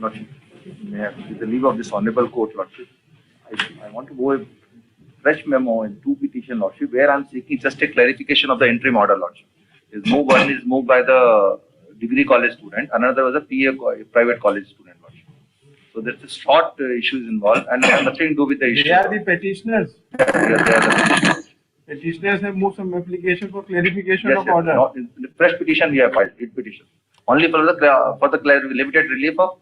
Lordship, with the leave of this honourable court, Lordship, I want to go a fresh memo in 2 petition, Lordship, where I am seeking just a clarification of the interim order, Lordship. One is moved by the degree college student, another was a private college student, Lordship. So there's a short issues involved and nothing to do with the issue. They are the petitioners. They are the petitioners. Petitioners have moved some application for clarification Yes, of order. Not in the fresh petition we have filed, petition. Only for the limited relief of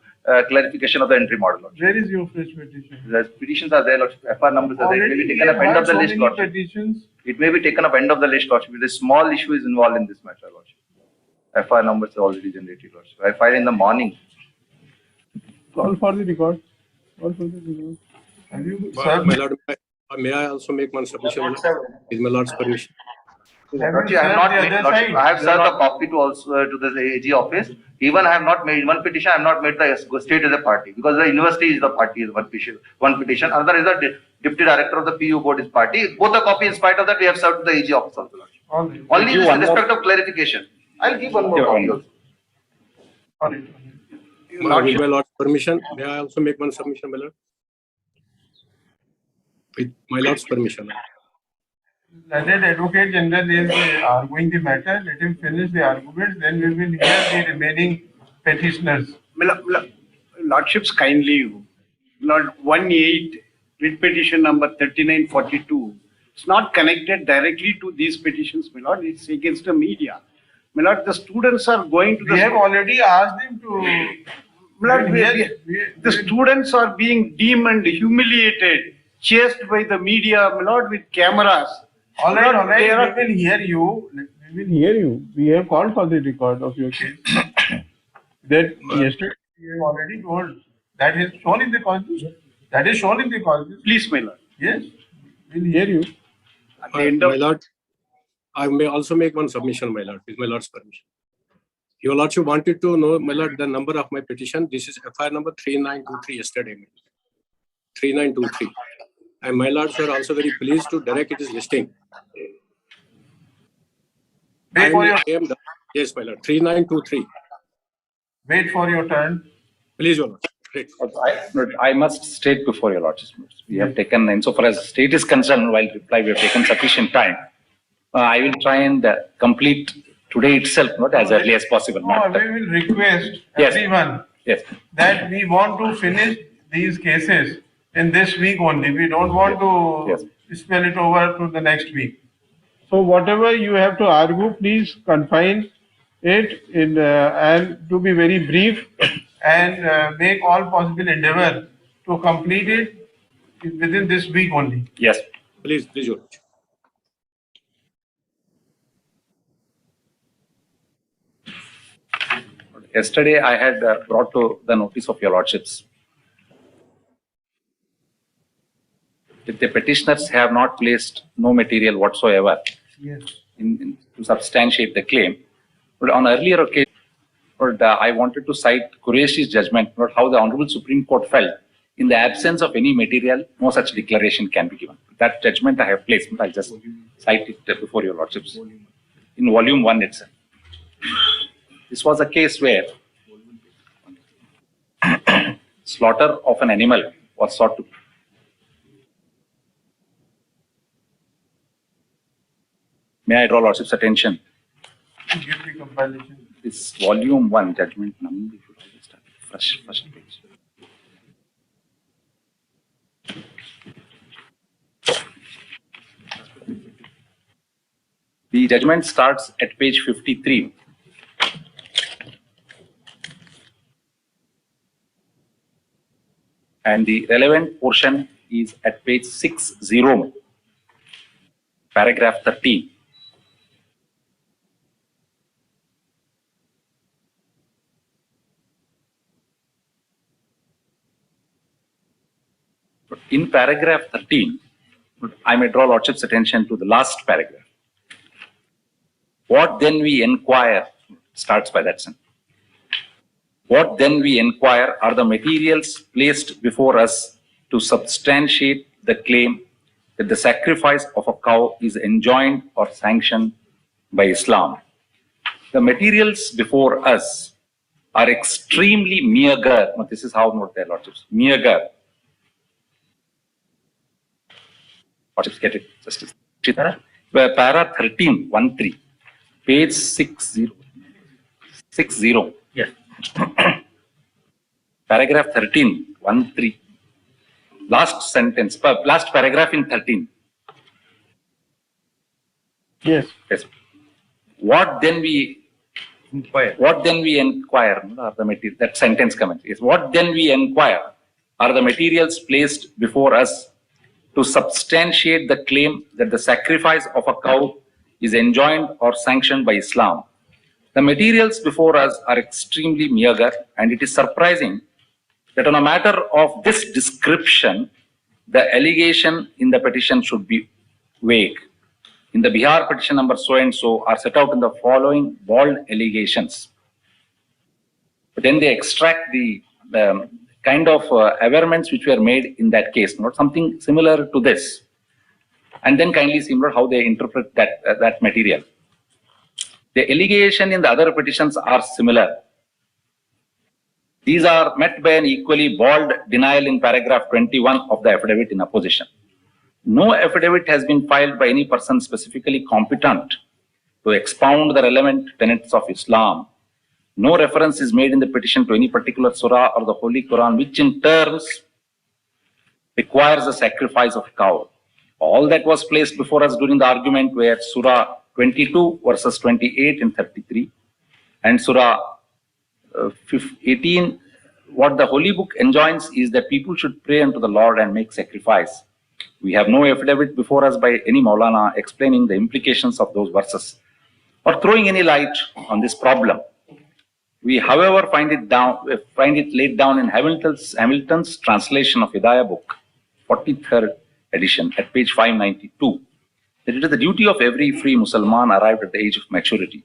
clarification of the interim order, Lordship. Where is your fresh petition? The petitions are there, Lordship. FR numbers are there. It may be taken up end of the list, Lordship. Petitions. It may be taken up end of the list, Lordship. The small issue is involved in this matter, Lordship. FR numbers are already generated, Lordship. I filed in the morning. Call for the record. Call for the record. Have you, sir? My Lord, may I also make one submission? With my Lord's permission. Lordship, I have served the copy to also to the AG office. Even I have not made one petition. I have not made the state as a party because the university is the party. Is one petition. Another is the deputy director of the PU board is party. Both the copy. In spite of that, we have served to the AG office also. Only in respect of clarification. I'll give one more copy also. With my Lord's permission, may I also make one submission, my Lord? With my Lord's permission. Let the Advocate General is arguing the matter. Let him finish the arguments. Then we will hear the remaining petitioners. Lordships, kindly, Lord 1-8, writ petition number 3942. It's not connected directly to these petitions, my Lord. It's against the media. My Lord, the students are going to the... We have already asked them to... Lord, the students are being demoned, humiliated, chased by the media, my Lord, with cameras. All right, we will hear you. We will hear you. We have called for the record of your case. That yesterday we have already told. That is shown in the constitution. That is shown in the constitution. Please, my Lord. Yes, we will hear you. At the end of... My Lord, I may also make one submission, my Lord, with my Lord's permission. Your Lordship wanted to know, my Lord, the number of my petition. This is FIR number 3923 yesterday. 3923. And my Lords are also very pleased to direct its listing. Wait for your... Yes, my Lord, 3923. Wait for your turn. Please, Your Lord. Great. I must state before Your Lordship, we have taken, insofar as state is concerned, while reply, we have taken sufficient time. I will try and complete today itself, not as early as possible. We will request everyone that we want to finish these cases in this week only. We don't want to spell it over to the next week. So whatever you have to argue, please confine it in, and to be very brief and make all possible endeavor to complete it within this week only. Yes. Please, Your Lordship. Yesterday, I had brought to the notice of Your Lordships. If the petitioners have not placed no material whatsoever to substantiate the claim, but on earlier occasion, I wanted to cite Qureshi's judgment about how the Honorable Supreme Court felt. In the absence of any material, no such declaration can be given. That judgment I have placed, I'll just cite it before Your Lordships. In volume 1 itself. This was a case where slaughter of an animal was sought to. May I draw Lordship's attention? Give the compilation. This volume 1 judgment number. First page. The judgment starts at page 53. And the relevant portion is at page 60, paragraph 13. In paragraph 13, I may draw Lordship's attention to the last paragraph. What then we inquire starts by that sentence. What then we inquire are the materials placed before us to substantiate the claim that the sacrifice of a cow is enjoined or sanctioned by Islam. The materials before us are extremely meager. Now, this is how note their lordships. Meager. Lordships get it. Justice. Para 13, 1-3, page 60. Yes. Paragraph 13, 1-3. Last sentence, last paragraph in 13. Yes. Yes. What then we inquire? What then we inquire are the material. That sentence comments is what then we inquire are the materials placed before us to substantiate the claim that the sacrifice of a cow is enjoined or sanctioned by Islam. The materials before us are extremely meager, and it is surprising that on a matter of this description, the allegation in the petition should be vague. In the Bihar petition number so and so are set out in the following bold allegations. But then they extract the kind of averments which were made in that case, not something similar to this, and then kindly similar how they interpret that material. The allegation in the other petitions are similar. These are met by an equally bold denial in paragraph 21 of the affidavit in opposition. No affidavit has been filed by any person specifically competent to expound the relevant tenets of Islam. No reference is made in the petition to any particular surah or the Holy Quran, which in terms requires the sacrifice of cow. All that was placed before us during the argument were Surah 22 verses 28 and 33 and Surah 18. What the Holy Book enjoins is that people should pray unto the Lord and make sacrifice. We have no affidavit before us by any Maulana explaining the implications of those verses or throwing any light on this problem. We, however, find it laid down in Hamilton's translation of Hidayah book, 43rd edition, at page 592, that it is the duty of every free Mussalman arrived at the age of maturity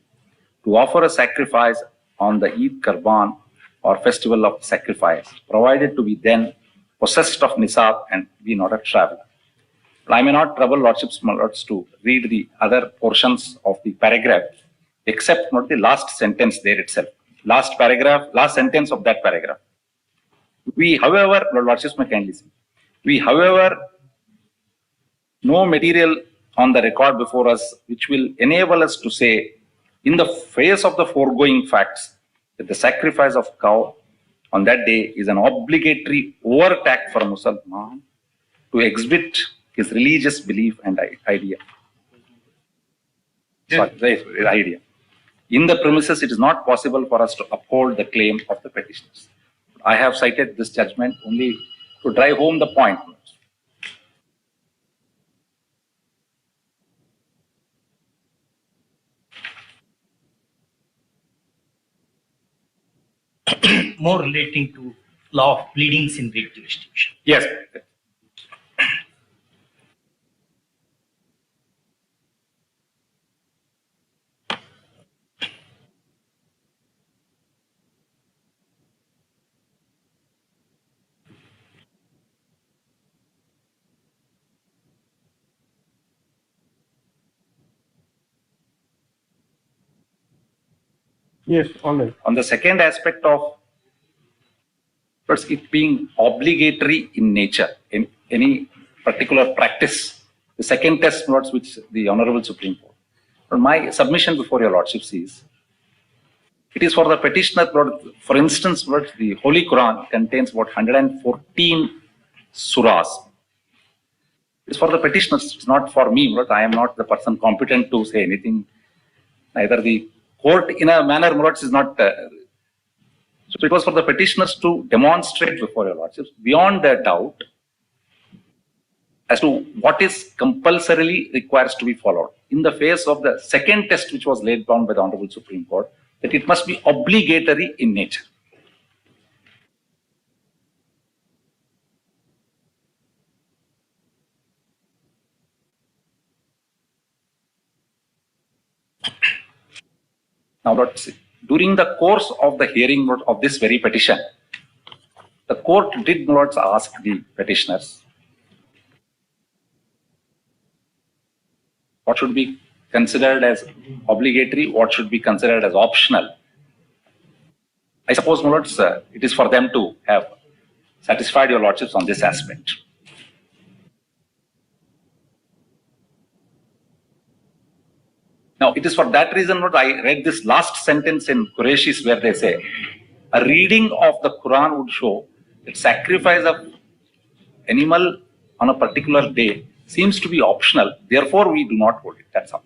to offer a sacrifice on the Eid Qarban or festival of sacrifice, provided to be then possessed of nisab and be not a traveler. I may not trouble lordships to read the other portions of the paragraph, except not the last sentence there itself. Last paragraph, last sentence of that paragraph. We, however, lordships may kindly see, we, however, no material on the record before us which will enable us to say, in the face of the foregoing facts, that the sacrifice of cow on that day is an obligatory overtax for a Muslim to exhibit his religious belief and idea. Yes. Sorry, idea. In the premises, it is not possible for us to uphold the claim of the petitioners. I have cited this judgment only to drive home the point. More relating to law of pleadings in writ jurisdiction. Yes. Yes, all right. On the second aspect of it being obligatory in nature, in any particular practice, the second test notes which the Honorable Supreme Court. But my submission before your lordships is, it is for the petitioner, for instance, the Holy Quran contains about 114 surahs. It's for the petitioners, it's not for me, but I am not the person competent to say anything. Neither the court in a manner, is not. So it was for the petitioners to demonstrate before your lordships, beyond their doubt, as to what is compulsorily requires to be followed. In the face of the second test which was laid down by the Honorable Supreme Court, that it must be obligatory in nature. Now, during the course of the hearing of this very petition, the court did not ask the petitioners what should be considered as obligatory, what should be considered as optional. I suppose, my lords, it is for them to have satisfied your lordships on this aspect. Now, it is for that reason that I read this last sentence in Qurayshis where they say, a reading of the Quran would show that sacrifice of animal on a particular day seems to be optional. Therefore, we do not hold it. That's all.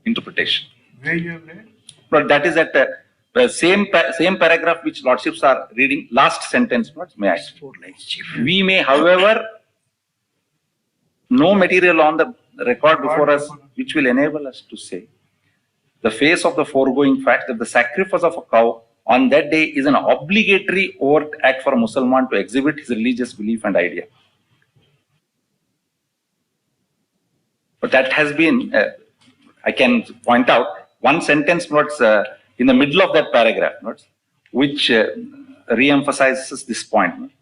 Interpretation. Where you have read? But that is at the same paragraph which lordships are reading. Last sentence. May I? 4 lines, Chief. We may, however, no material on the record before us which will enable us to say the face of the foregoing fact that the sacrifice of a cow on that day is an obligatory overt act for a Muslim to exhibit his religious belief and idea. But that has been, I can point out one sentence notes in the middle of that paragraph notes, which re-emphasizes this point.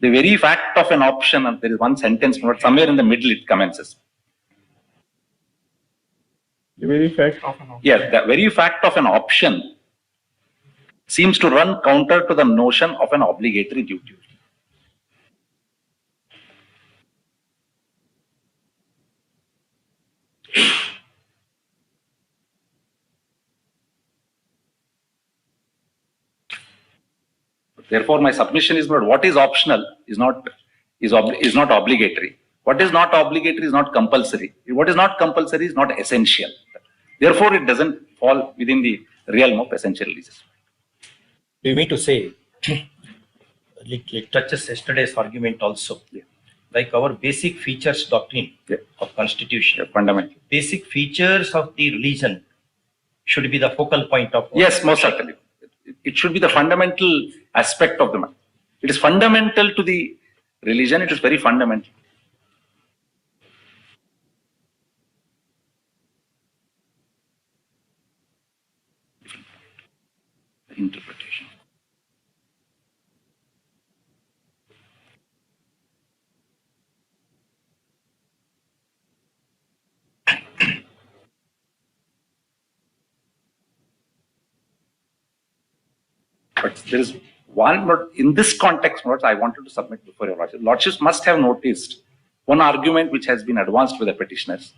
The very fact of an option, and there is one sentence note somewhere in the middle it commences. The very fact of an option. Yes, the very fact of an option seems to run counter to the notion of an obligatory duty. Therefore, my submission is that what is optional is not obligatory. What is not obligatory is not compulsory. What is not compulsory is not essential. Therefore, it doesn't fall within the realm of essential religious. You mean to say, it touches yesterday's argument also. Yeah. Like our basic features doctrine of constitution. Yeah, fundamental. Basic features of the religion should be the focal point of. Yes, most certainly. It should be the fundamental aspect of the matter. It is fundamental to the religion. It is very fundamental. Interpretation. But there is one note in this context, notes I wanted to submit before your lordship. Lordships must have noticed one argument which has been advanced by the petitioners.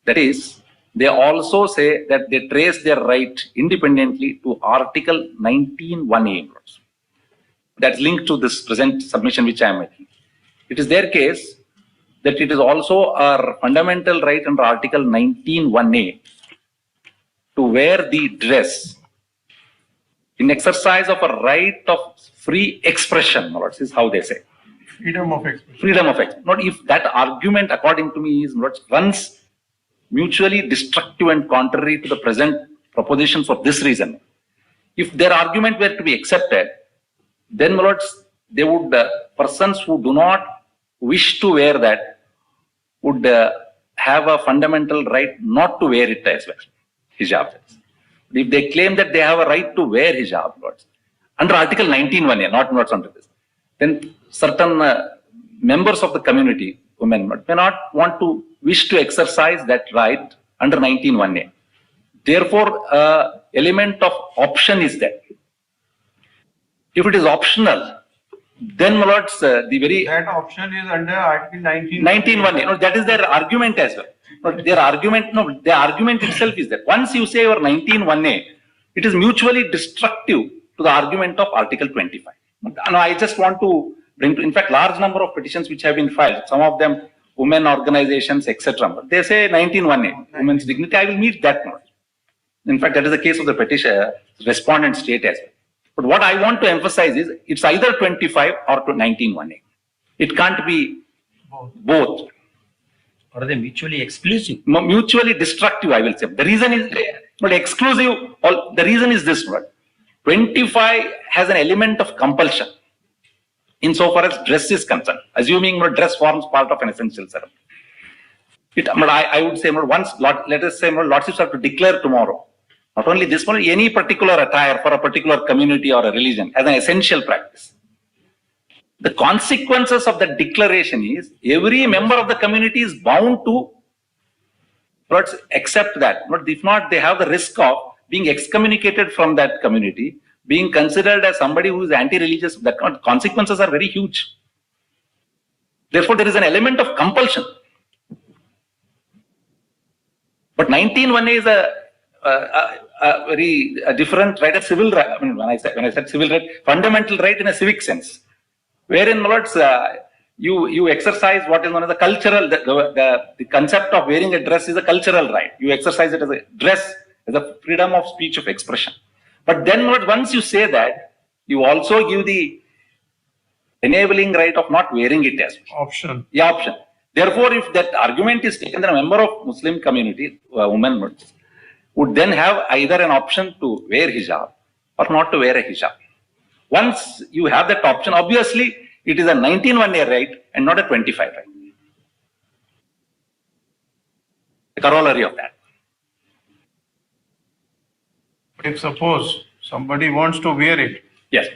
That is, they also say that they trace their right independently to Article 19(1)(a). That's linked to this present submission which I am making. It is their case that it is also a fundamental right under Article 19(1)(a) to wear the dress in exercise of a right of free expression. This is how they say. Freedom of expression. Freedom of expression. Not if that argument, according to me, is runs mutually destructive and contrary to the present proposition for this reason. If their argument were to be accepted, then they would, persons who do not wish to wear that would have a fundamental right not to wear it as well, hijab. If they claim that they have a right to wear hijab, under Article 19(1)(a), not under this, then certain members of the community, women, may not want to wish to exercise that right under 19(1)(a). Therefore, element of option is there. If it is optional, then the very that option is under Article 19(1)(a). That is their argument as well. The argument itself is that once you say your 19(1)(a), it is mutually destructive to the argument of Article 25. Now, I just want to bring to, in fact, large number of petitions which have been filed, some of them women organizations, etc. They say 19(1)(a), women's dignity. I will meet that note. In fact, that is the case of the petition respondent state as well. But what I want to emphasize is it's either 25 or 19(1)(a). It can't be both. Are they mutually exclusive? Mutually destructive, I will say. The reason is, but exclusive, the reason is this word. 25 has an element of compulsion insofar as dress is concerned, assuming dress forms part of an essential ceremony. I would say, once, let us say, lordships have to declare tomorrow, not only this one, any particular attire for a particular community or a religion as an essential practice. The consequences of the declaration is every member of the community is bound to accept that. But if not, they have the risk of being excommunicated from that community, being considered as somebody who is anti-religious, the consequences are very huge. Therefore, there is an element of compulsion. But 19(1)A is a very different right, a civil right. I mean, when I said civil right, fundamental right in a civic sense, wherein you exercise what is known as a cultural. The concept of wearing a dress is a cultural right. You exercise it as a dress, as a freedom of speech of expression. But then once you say that, you also give the enabling right of not wearing it as Option. the option. Therefore, if that argument is taken, then a member of Muslim community, woman, would then have either an option to wear hijab or not to wear a hijab. Once you have that option, obviously it is a 19(1)A right and not a 25 right. The corollary of that. If suppose somebody wants to wear it, Yes.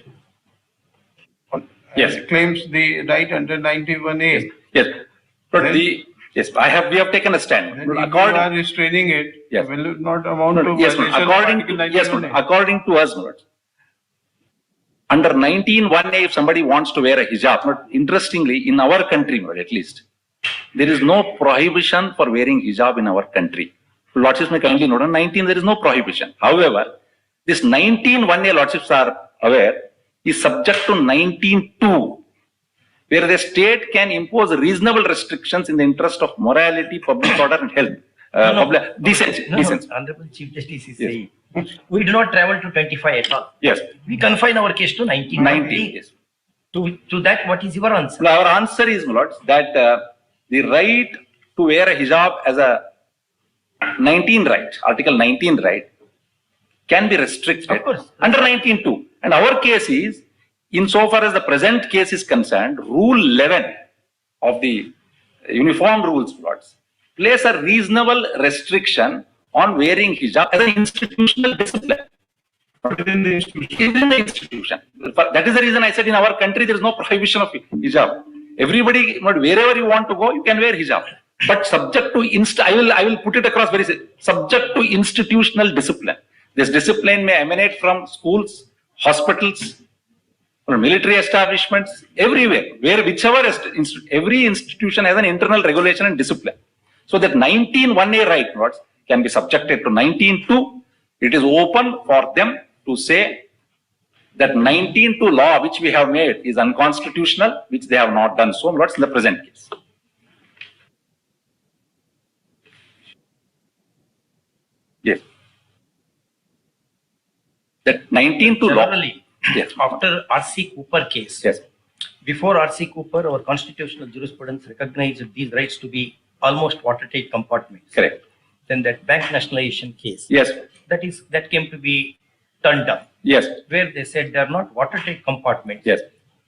Yes. claims the right under 91A, Yes. But Then- we have taken a stand. then if you are restraining it, Yes. will it not amount to Yes, violation of according Article to, yes, 91A? according to us, under 19(1)A, if somebody wants to wear a hijab, interestingly, in our country, at least, there is no prohibition for wearing hijab in our country. Lordships may kindly note, on 19, there is no prohibition. However, this 19(1)A, Lordships are aware, is subject to 19(2), where the state can impose reasonable restrictions in the interest of morality, public order, and health. Decency. Decency. Honorable Chief Justice is Yes. saying, we do not travel to 25 at all. Yes. We confine our case to 19. 19. Yes. To that, what is your answer? Well, our answer is, my lords, that the right to wear a hijab as a 19 right, Article 19 right, can be restricted Of course. under 19(2). And our case is, insofar as the present case is concerned, Rule 11 of the Uniform Rules, lords, place a reasonable restriction on wearing hijab as an institutional discipline. Within the institution. Within the institution. That is the reason I said in our country there is no prohibition of hijab. Everybody, wherever you want to go, you can wear hijab. But subject to I will put it across very simply. Subject to institutional discipline. This discipline may emanate from schools, hospitals, or military establishments, everywhere, every institution has an internal regulation and discipline. So that 19(1)A right, lords, can be subjected to 19(2). It is open for them to say that 19(2) law which we have made is unconstitutional, which they have not done so, lords, in the present case. Yes. That 19(2) law. Generally, Yes. after R.C. Cooper case, Yes. before R.C. Cooper, our constitutional jurisprudence recognized these rights to be almost watertight compartments. Correct. Then that bank nationalization case, Yes. that came to be turned down, Yes. where they said they are not watertight compartments. Yes.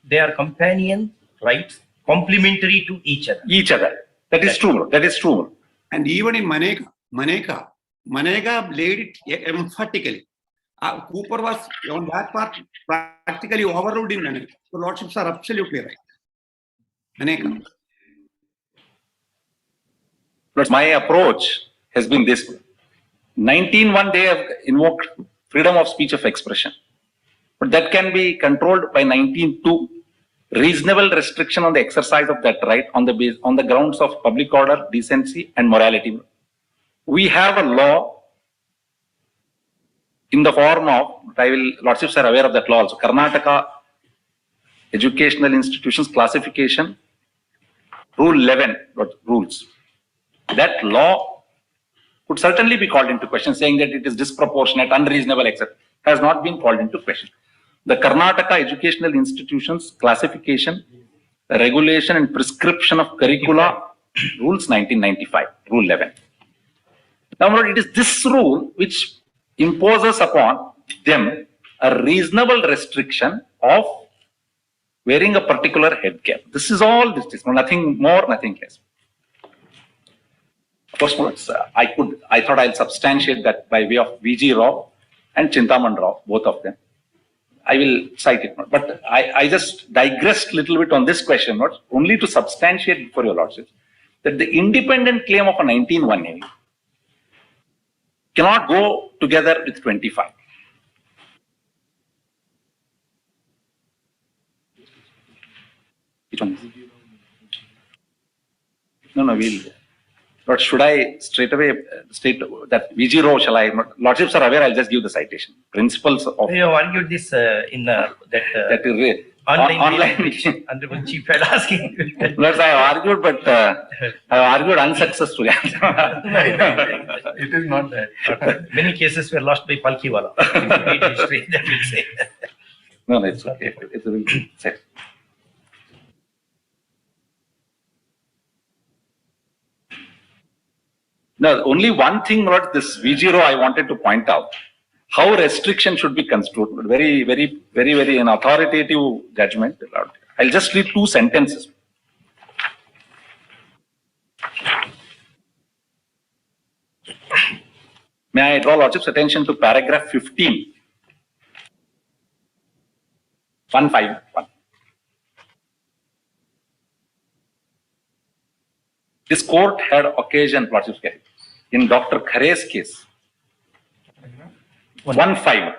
They are companion rights, complementary to each other. Each other. That is true. That is true. And even in Maneka laid it emphatically. Cooper was on that part practically overruled in Maneka. So lordships are absolutely right. Maneka. But my approach has been this. 19(1) they have invoked freedom of speech of expression. But that can be controlled by 19(2). Reasonable restriction on the exercise of that right on the grounds of public order, decency, and morality. We have a law in the form of, lordships are aware of that law also, Karnataka Educational Institutions Classification, Rule 11 rules. That law could certainly be called into question, saying that it is disproportionate, unreasonable, etc. Has not been called into question. The Karnataka Educational Institutions Classification, Regulation and Prescription of Curricula, Rules 1995, Rule 11. Now, it is this rule which imposes upon them a reasonable restriction of wearing a particular headgear. This is all this is, nothing more, nothing less. Of course, I thought I'll substantiate that by way of V.G. Rao and Chintaman Rao, both of them. I will cite it, but I just digressed a little bit on this question, not only to substantiate for your lordships that the independent claim of a 19(1)A cannot go together with 25. Which one? No, we'll. But should I straight away state that V0, shall I? Lordships are aware, I'll just give the citation. Principles of. You have argued this in that online meeting, under which chief had asking. Lords, I have argued, but I have argued unsuccessfully. It is not that. Many cases were lost by Palkiwala. Read history, that will say. No, it's okay. It's a really set. Now, only one thing about this V0 I wanted to point out, how restriction should be construed. Very an authoritative judgment. I'll just read 2 sentences. May I draw Lordship's attention to paragraph 15? 151. This court had occasion, Lordship's case, in Dr. Khare's case, 1-5.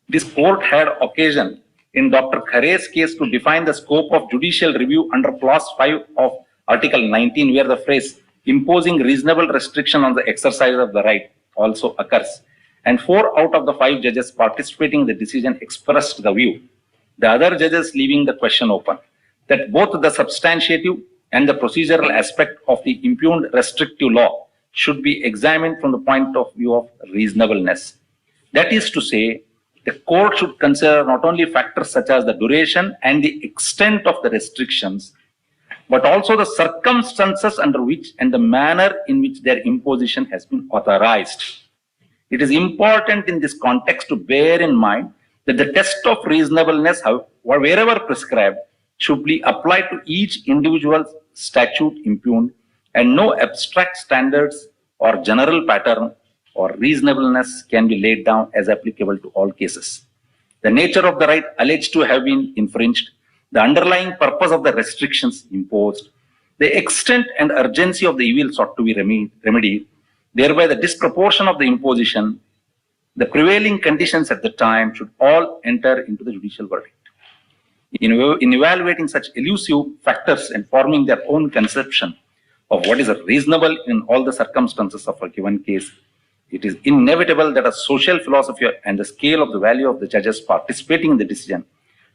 This court had occasion in Dr. Khare's case to define the scope of judicial review under clause 5 of Article 19, where the phrase imposing reasonable restriction on the exercise of the right also occurs. And 4 out of the 5 judges participating in the decision expressed the view, the other judges leaving the question open, that both the substantive and the procedural aspect of the impugned restrictive law should be examined from the point of view of reasonableness. That is to say, the court should consider not only factors such as the duration and the extent of the restrictions, but also the circumstances under which and the manner in which their imposition has been authorized. It is important in this context to bear in mind that the test of reasonableness, wherever prescribed, should be applied to each individual statute impugned, and no abstract standards or general pattern or reasonableness can be laid down as applicable to all cases. The nature of the right alleged to have been infringed, the underlying purpose of the restrictions imposed, the extent and urgency of the evil sought to be remedied, thereby the disproportion of the imposition, the prevailing conditions at the time should all enter into the judicial verdict. In evaluating such elusive factors and forming their own conception of what is reasonable in all the circumstances of a given case, it is inevitable that a social philosophy and the scale of the value of the judges participating in the decision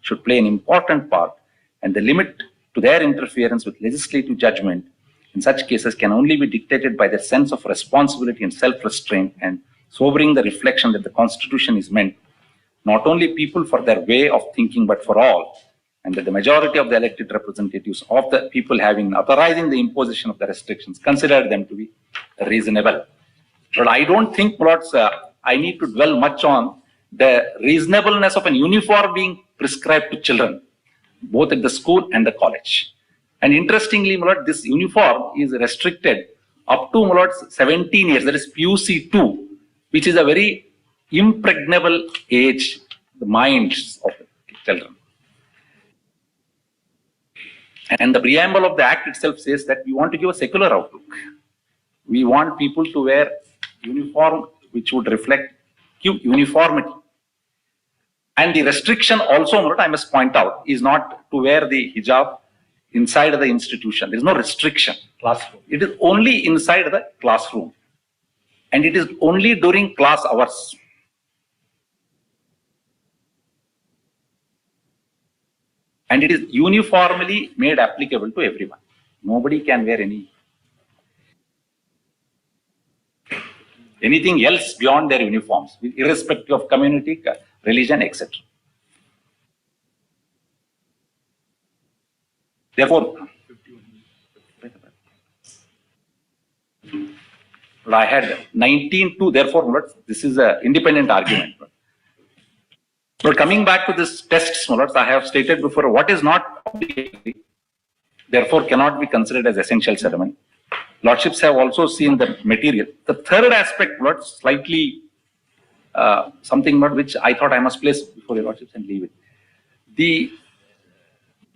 should play an important part, and the limit to their interference with legislative judgment in such cases can only be dictated by their sense of responsibility and self-restraint, and sobering the reflection that the Constitution is meant not only people for their way of thinking, but for all, and that the majority of the elected representatives of the people having authorizing the imposition of the restrictions consider them to be reasonable. But I don't think, Lords, I need to dwell much on the reasonableness of an uniform being prescribed to children, both at the school and the college. And interestingly, Lord, this uniform is restricted up to, Lord, 17 years, that is PUC 2, which is a very impregnable age, the minds of the children. And the preamble of the act itself says that we want to give a secular outlook. We want people to wear uniform which would reflect uniformity. And the restriction also, I must point out, is not to wear the hijab inside the institution. There is no restriction. Classroom. It is only inside the classroom. And it is only during class hours. And it is uniformly made applicable to everyone. Nobody can wear anything else beyond their uniforms, irrespective of community, religion, etc. Therefore, I had 19-2, therefore, this is an independent argument. But coming back to this test, I have stated before, what is not obligatory, therefore cannot be considered as essential ceremony. Lordships have also seen the material. The third aspect, Lord, slightly something which I thought I must place before your Lordships and leave it. The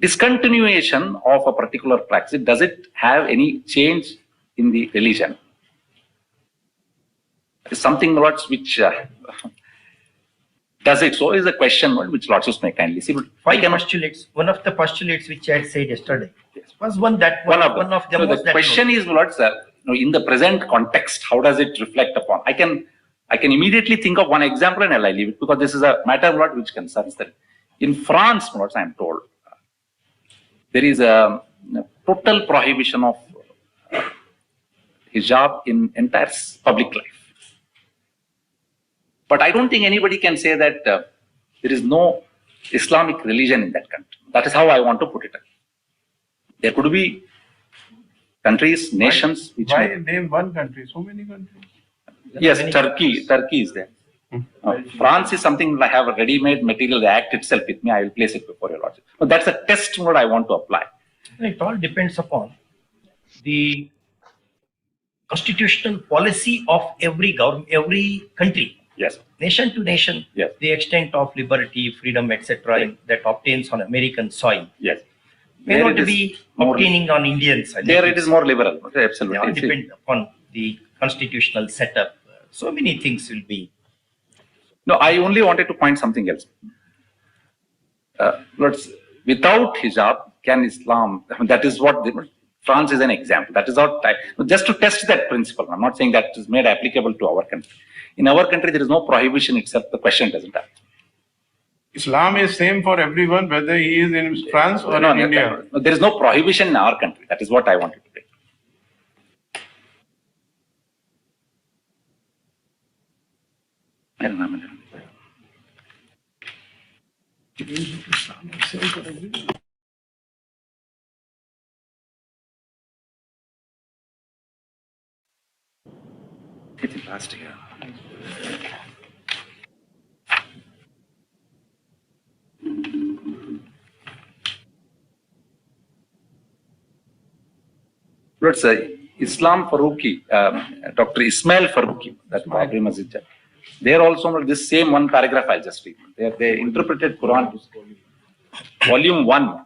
discontinuation of a particular practice, does it have any change in the religion? is something Lords which does it so is a question which Lordships may kindly see. But Five postulates. One of the postulates which I had said yesterday was one that one of them so was the that question is, Lords, in the present context, how does it reflect upon? I can immediately think of one example and I'll leave it because this is a matter, Lord, which concerns them. In France, Lords, I am told, there is a total prohibition of hijab in entire public life. But I don't think anybody can say that there is no Islamic religion in that country. That is how I want to put it. There could be countries, nations. Why name one country? So many countries. Yes, Turkey is there. France is something I have a ready-made material. The act itself with me, I will place it before your Lordship. But that's a test what I want to apply. It all depends upon the constitutional policy of every government, every country. Yes. Nation to nation, yes. The extent of liberty, freedom, etc. Yes. that obtains on American soil. Yes. May not be obtaining on Indian soil. There it is more liberal. Absolutely. It all depends upon the constitutional setup. So many things will be. No, I only wanted to point something else. Without hijab, can Islam, that is what France is an example. That is not just to test that principle. I'm not saying that is made applicable to our country. In our country, there is no prohibition itself. The question doesn't happen. Islam is same for everyone, whether he is in France or in India. There is no prohibition in our country. That is what I wanted to say. I don't know. It's last year. Let's say Islam Farooqi, Dr. Ismail Farooqi, that Babri Masjid. They are also this same one paragraph I'll just read. They interpreted Quran, volume 1.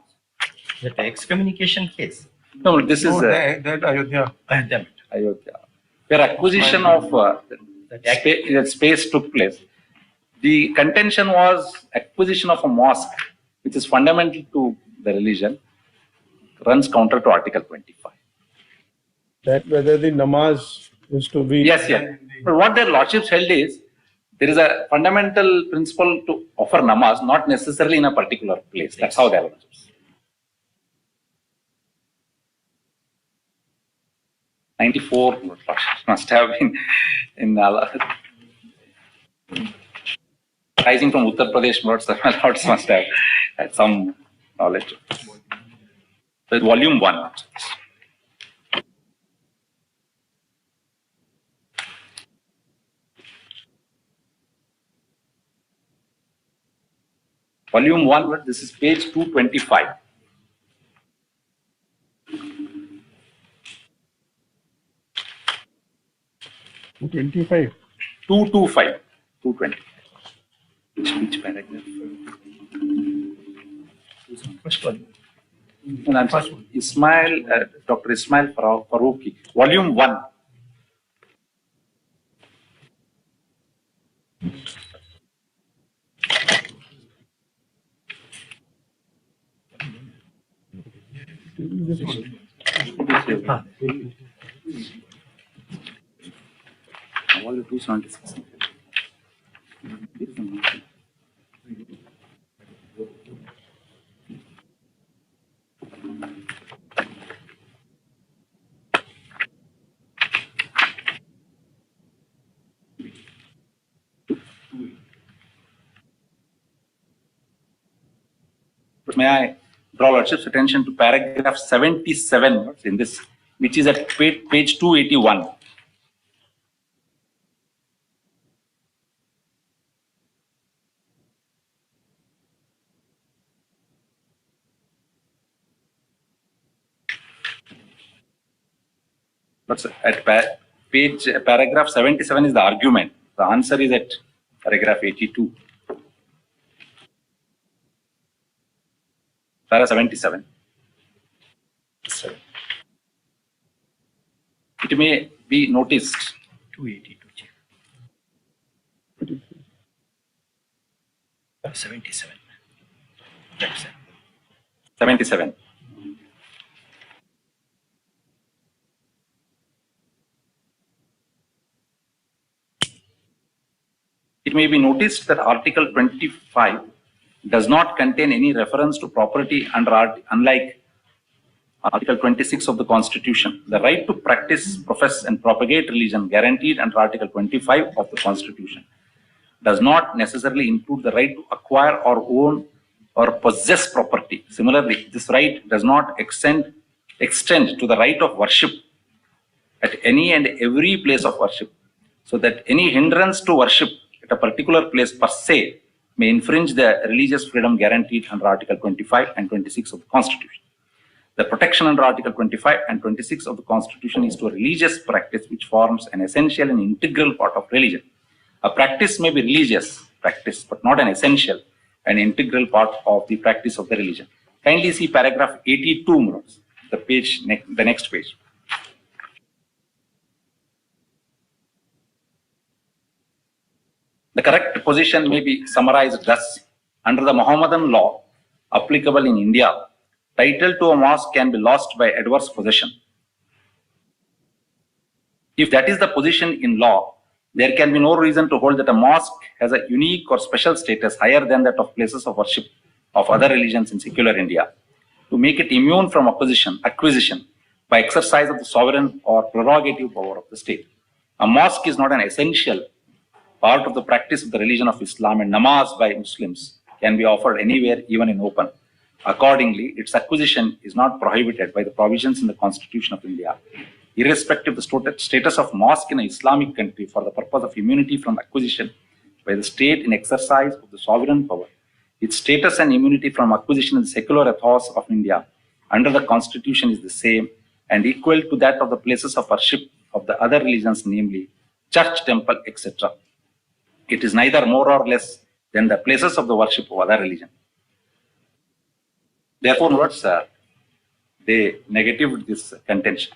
That excommunication case. No, this is that Ayodhya. Ayodhya. Where acquisition of that space took place. The contention was acquisition of a mosque, which is fundamental to the religion, runs counter to Article 25. That whether the namaz is to be. Yes. But what their lordships held is, there is a fundamental principle to offer namaz, not necessarily in a particular place. That's how their lordships. 94 must have been in rising from Uttar Pradesh, lords must have had some knowledge. With volume 1. Volume 1, this is page 225. 225. 225. 220. Which paragraph? First one. First one. Ismail, Dr. Ismail Farooqi, volume 1. All the 276. But may I draw Lordship's attention to paragraph 77 in this, which is at page 281. But at paragraph 77 is the argument. The answer is at paragraph 82. Paragraph 77. It may be noticed. 282. 77. That's it. 77. It may be noticed that Article 25 does not contain any reference to property unlike Article 26 of the Constitution. The right to practice, profess, and propagate religion guaranteed under Article 25 of the Constitution does not necessarily include the right to acquire or own or possess property. Similarly, this right does not extend to the right of worship at any and every place of worship, so that any hindrance to worship at a particular place per se may infringe the religious freedom guaranteed under Article 25 and 26 of the Constitution. The protection under Article 25 and 26 of the Constitution is to a religious practice which forms an essential and integral part of religion. A practice may be religious practice, but not an essential and integral part of the practice of the religion. Kindly see paragraph 82, the next page. The correct position may be summarized thus. Under the Mohammedan law applicable in India, title to a mosque can be lost by adverse possession. If that is the position in law, there can be no reason to hold that a mosque has a unique or special status higher than that of places of worship of other religions in secular India. To make it immune from acquisition by exercise of the sovereign or prerogative power of the state. A mosque is not an essential part of the practice of the religion of Islam, and namaz by Muslims can be offered anywhere, even in open. Accordingly, its acquisition is not prohibited by the provisions in the Constitution of India. Irrespective of the status of mosque in an Islamic country for the purpose of immunity from acquisition by the state in exercise of the sovereign power, its status and immunity from acquisition in the secular ethos of India under the Constitution is the same and equal to that of the places of worship of the other religions, namely church, temple, etc. It is neither more or less than the places of the worship of other religion. Therefore, notes, they negative this contention.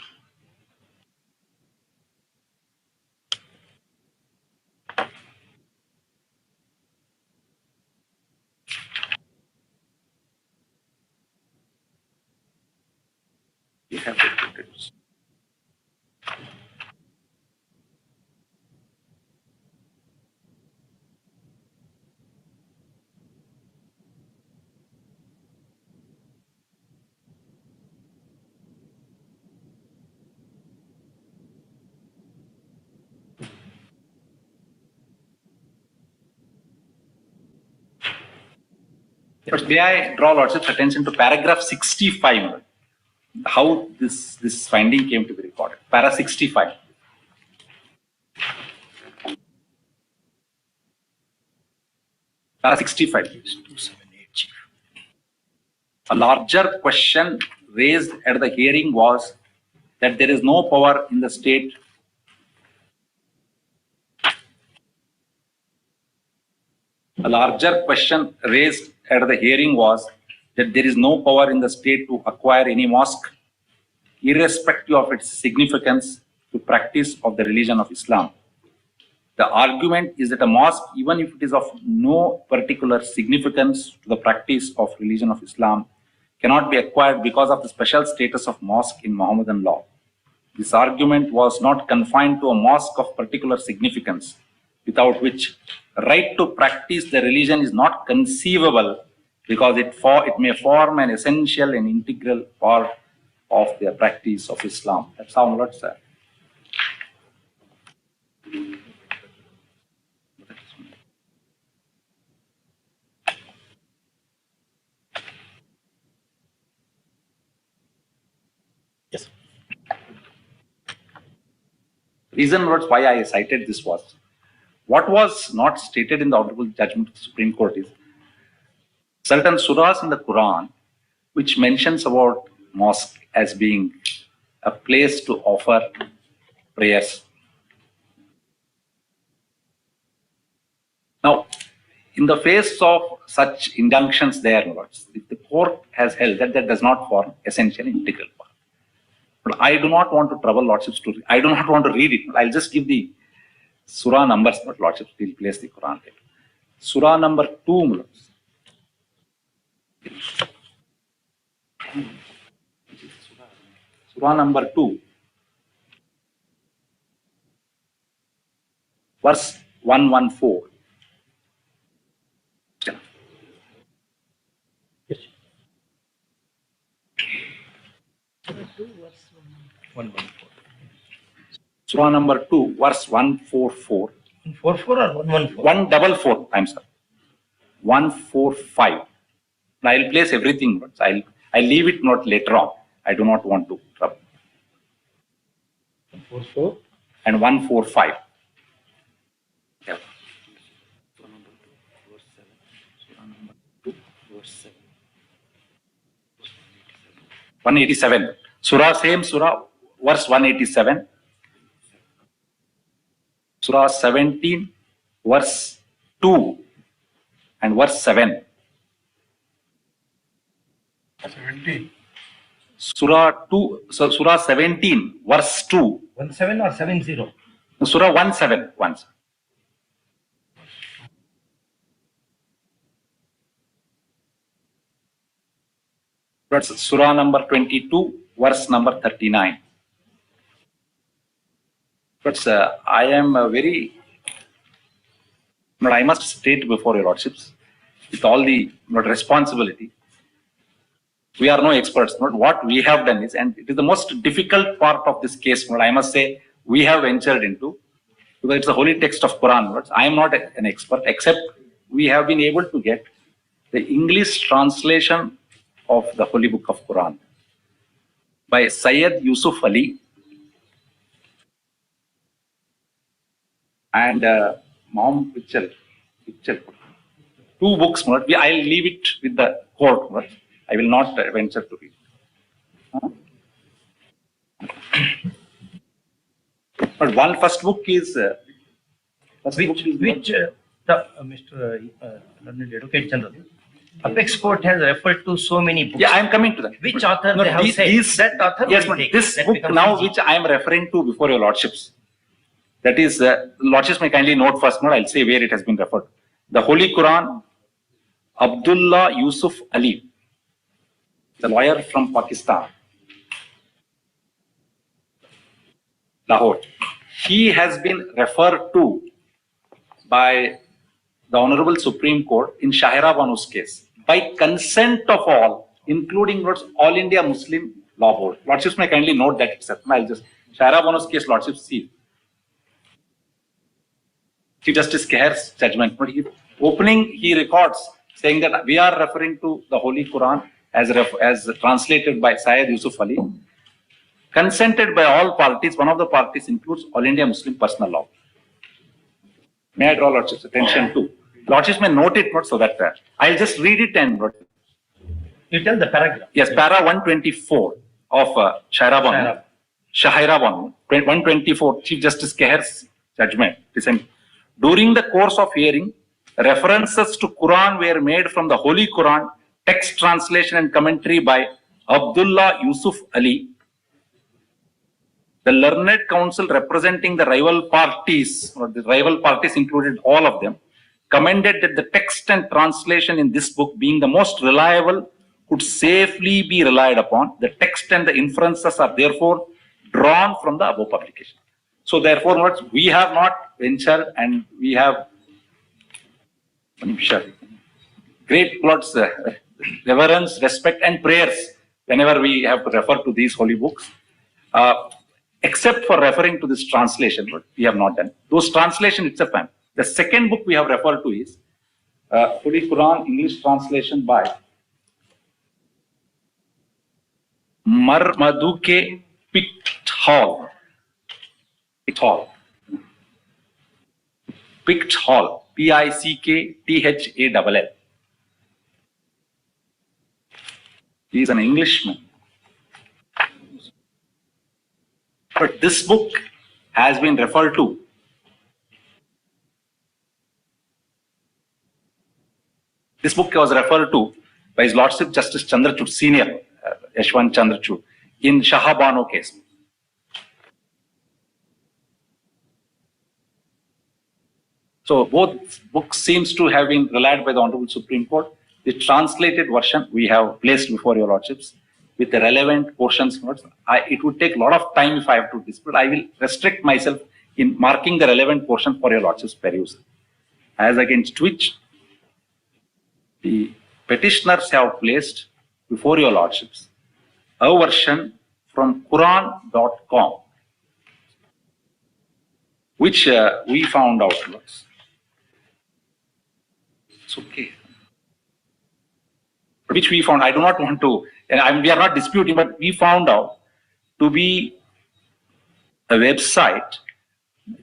We have to introduce. But may I draw Lordship's attention to paragraph 65, how this finding came to be recorded. Para 65. Para 65. A larger question raised at the hearing was that there is no power in the state A larger question raised at the hearing was that there is no power in the state to acquire any mosque, irrespective of its significance to practice of the religion of Islam. The argument is that a mosque, even if it is of no particular significance to the practice of religion of Islam, cannot be acquired because of the special status of mosque in Mohammedan law. This argument was not confined to a mosque of particular significance, without which right to practice the religion is not conceivable, because it may form an essential and integral part of the practice of Islam. That's how Lord said. Yes. Reason was why I cited this was, what was not stated in the audible judgment of the Supreme Court is certain surahs in the Quran which mentions about mosque as being a place to offer prayers. Now, in the face of such injunctions there, Lords, if the court has held that that does not form essential integral part. But I do not want to trouble Lordships to, I do not want to read it. I'll just give the Surah numbers, but Lordship will place the Quran there. Surah number 2, Lords. Surah number 2, verse 114. Surah number 2, verse 144. 44 or 114? 144, I'm sorry. 145. Now I'll place everything, but I'll leave it not later on. I do not want to trouble. 144 and 145. Yeah. 187. Surah, same Surah, verse 187. Surah 17, verse 2 and verse 7. 17. Surah 2, so Surah 17, verse 2. 17 or 70? Surah 17. That's Surah number 22, verse number 39. But I am very, I must state before your Lordships, with all the responsibility, we are no experts. What we have done is, and it is the most difficult part of this case, I must say, we have ventured into, because it's the holy text of Quran. I am not an expert, except we have been able to get the English translation of the Holy Book of Quran by Syed Yusuf Ali and Mom Pitchell. Two books. I'll leave it with the court. I will not venture to read. But one first book is. Mr. Learned Advocate General, Apex Court has referred to so many books. Yeah, I am coming to that. Which author they have said? That author yes, will take. this That book becomes now, easy. which I am referring to before your Lordships. That is, Lordships may kindly note first. I'll say where it has been referred. The Holy Quran, Abdullah Yusuf Ali, the lawyer from Pakistan, Lahore. He has been referred to by the Honorable Supreme Court in Shahira Banu's case by consent of all, including All India Muslim Law Board. Lordships may kindly note that itself. I'll just Shahira Banu's case, Lordships see. Chief Justice Keher's judgment. But he records saying that we are referring to the Holy Quran as translated by Syed Yusuf Ali, consented by all parties. One of the parties includes All India Muslim Personal Law. May I draw Lordship's attention to? Lordships may note it, not so that I'll just read it and. You tell the paragraph. Yes, para 124 of Shahira Banu, 124, Chief Justice Keher's judgment. Listen. During the course of hearing, references to Quran were made from the Holy Quran, text translation and commentary by Abdullah Yusuf Ali. The learned counsel representing the rival parties, or the rival parties included all of them, commended that the text and translation in this book, being the most reliable, could safely be relied upon. The text and the inferences are therefore drawn from the above publication. So therefore, we have not ventured, and we have great reverence, respect, and prayers whenever we have to refer to these holy books. Except for referring to this translation, but we have not done. Those translation itself. The second book we have referred to is Holy Quran English translation by Marmaduke Pickthall. Pickthall. Picktall. He is an Englishman. But this book has been referred to. This book was referred to by His Lordship Justice Chandrachud, Senior, CH-1 Chandrachud, in Shah 。 . . . . . . . . . . . . . . . . . . . . . . . . . . . . . . . . . . . . . . . . . . . . . . . . . . . So both books seems to have been relied by the Honorable Supreme Court. The translated version we have placed before your lordships with the relevant portions notes. It would take a lot of time if I have to dispute. I will restrict myself in marking the relevant portion for your lordships' perusal. As against which the petitioners have placed before your lordships a version from Quran.com, which we found out. It's okay. Which we found, I do not want to, and we are not disputing, but we found out to be a website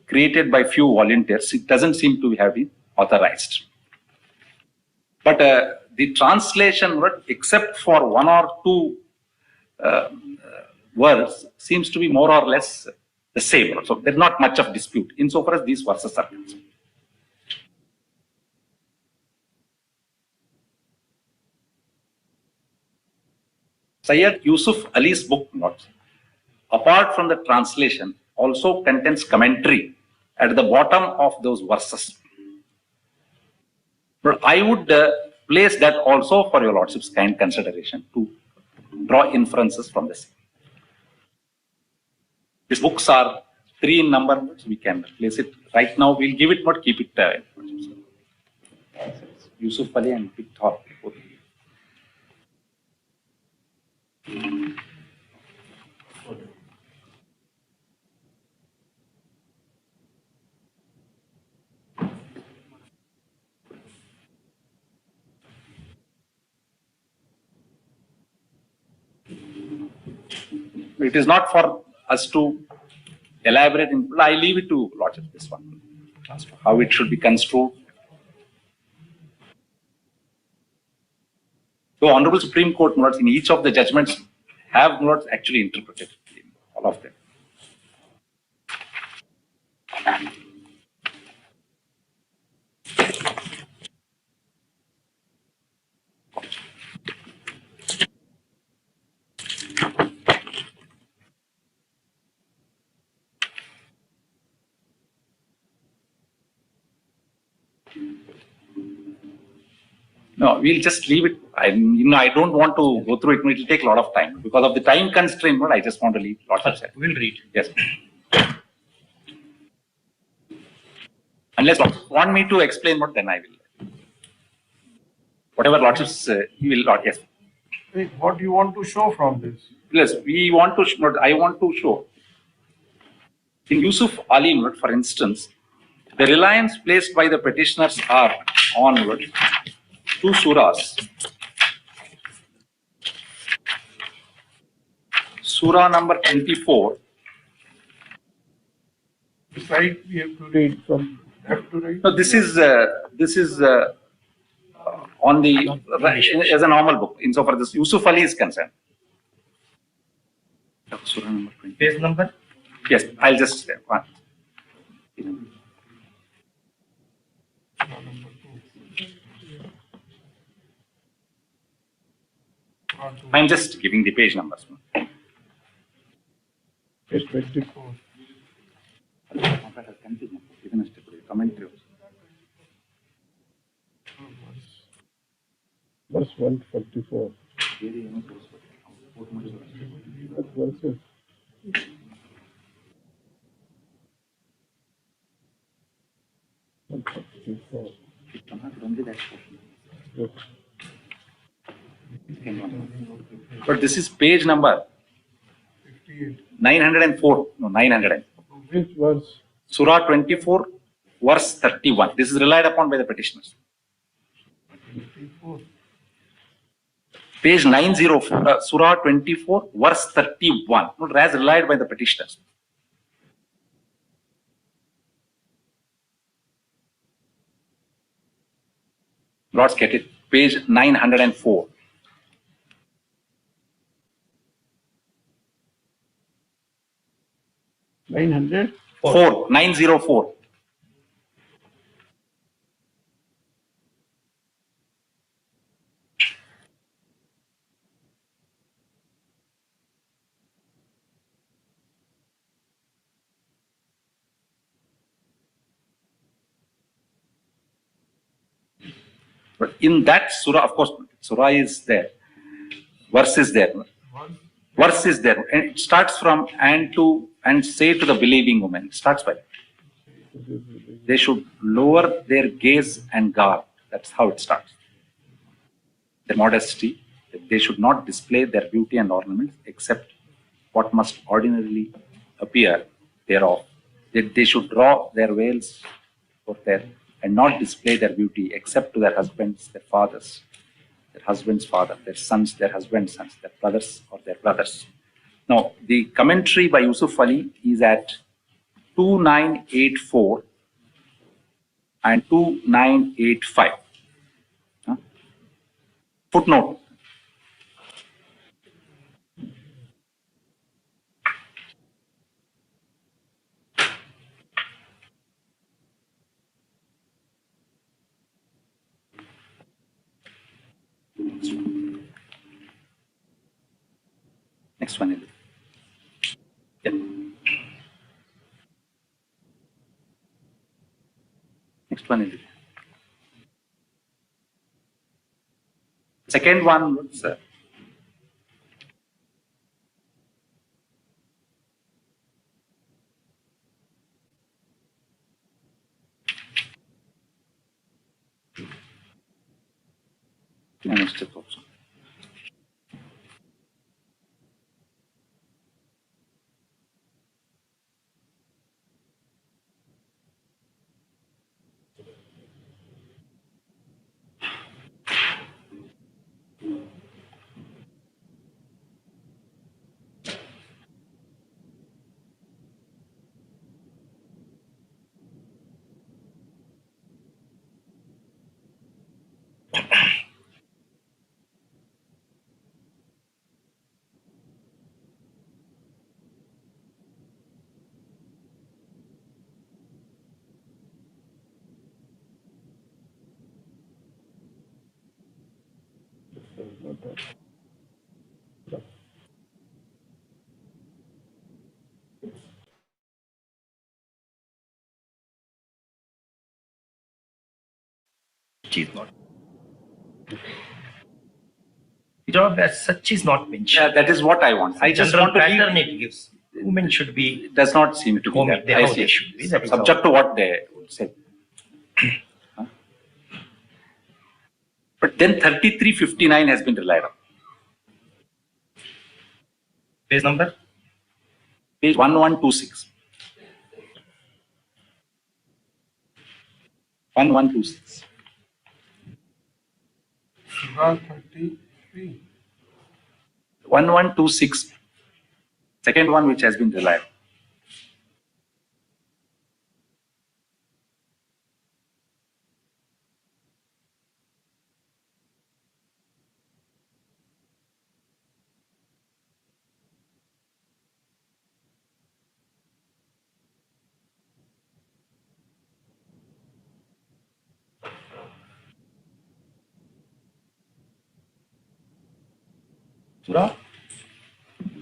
created by few volunteers. It doesn't seem to have been authorized. But the translation, except for one or two words, seems to be more or less the same. So there's not much of dispute insofar as these verses are concerned. Sayyid Yusuf Ali's book notes, apart from the translation, also contains commentary at the bottom of those verses. But I would place that also for your lordship's kind consideration to draw inferences from the same. These books are 3 in number, so we can place it right now. We'll give it, but keep it. Yusuf Ali and Victor. It is not for us to elaborate. I leave it to lordship this one, how it should be construed. The Honorable Supreme Court notes in each of the judgments have notes actually interpreted, all of them. No, we'll just leave it. I don't want to go through it. It will take a lot of time. Because of the time constraint, I just want to leave lordship's. We'll read. Yes. Unless lordships want me to explain what, then I will. Whatever lordships you will not, yes. What do you want to show from this? Yes, we want to, I want to show. In Yusuf Ali, for instance, the reliance placed by the petitioners are on 2 surahs. Surah number 24. Right, we have to read from left to right. No, this is on the as a normal book insofar as Yusuf Ali is concerned. Surah number 20. Page number? Yes, I'll just say one. I'm just giving the page numbers. Page 24. Verse 144. What verses? Yes. But this is page number 58. 904. No, 900. Which verse? Surah 24, verse 31. This is relied upon by the petitioners. 54. Page 904, Surah 24, verse 31. Not as relied by the petitioners. Lords get it. Page 904. 900? 904. But in that surah, of course, surah is there, verse is there. Verse is there. And it starts from and say to the believing woman. It starts by they should lower their gaze and guard. That's how it starts. Their modesty. They should not display their beauty and ornaments except what must ordinarily appear thereof. They should draw their veils for their and not display their beauty except to their husbands, their fathers, their husband's father, their sons, their husband's sons, their brothers or their brothers. Now, the commentary by Yusuf Ali is at 2984 and 2985. Footnote. Next one. Yeah. Next one. Second one was also. Which is not. Job as such is not mentioned. Yeah, that is what I want. I just want to pattern it gives. Women should be. It does not seem to be home. that. They, I how see. they should be. That is Subject to what they would say. But then 3359 has been relied on. Page number? Page 1126. 1126. Surah 33. 1126. Second one which has been relied on. Surah?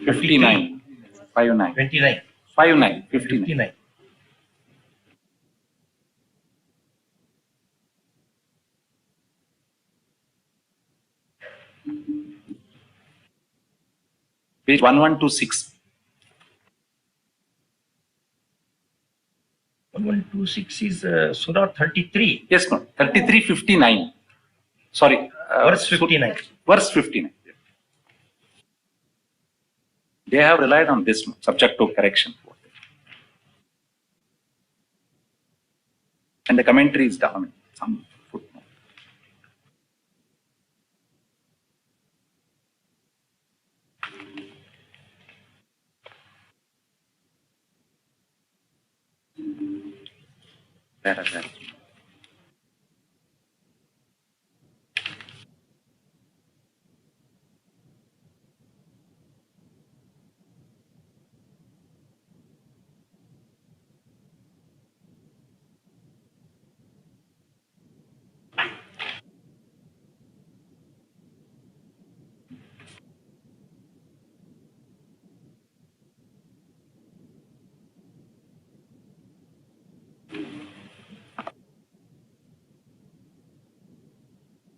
59. 59. 29. 59. 59. 59. Page 1126. 1126 is Surah 33. Yes, no. 3359. Sorry. Verse 59. Verse 59. They have relied on this subject to correction. And the commentary is down. Some footnote. Paragraph.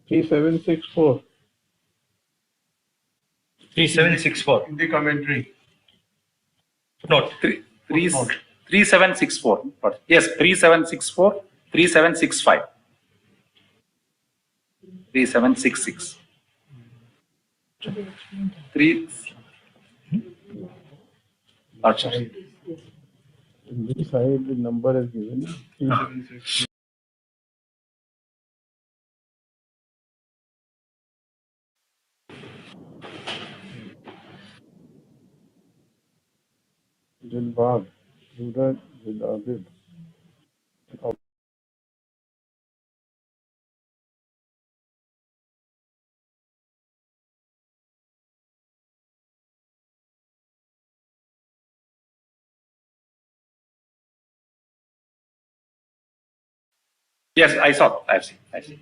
3764 3764. in the commentary. Note. 3764. Yes, 3764, 3765, 3766. 3. Lotships. In this side, the number is given 376. Dilbag, Suraj Dilabid. Yes, I saw. I've seen.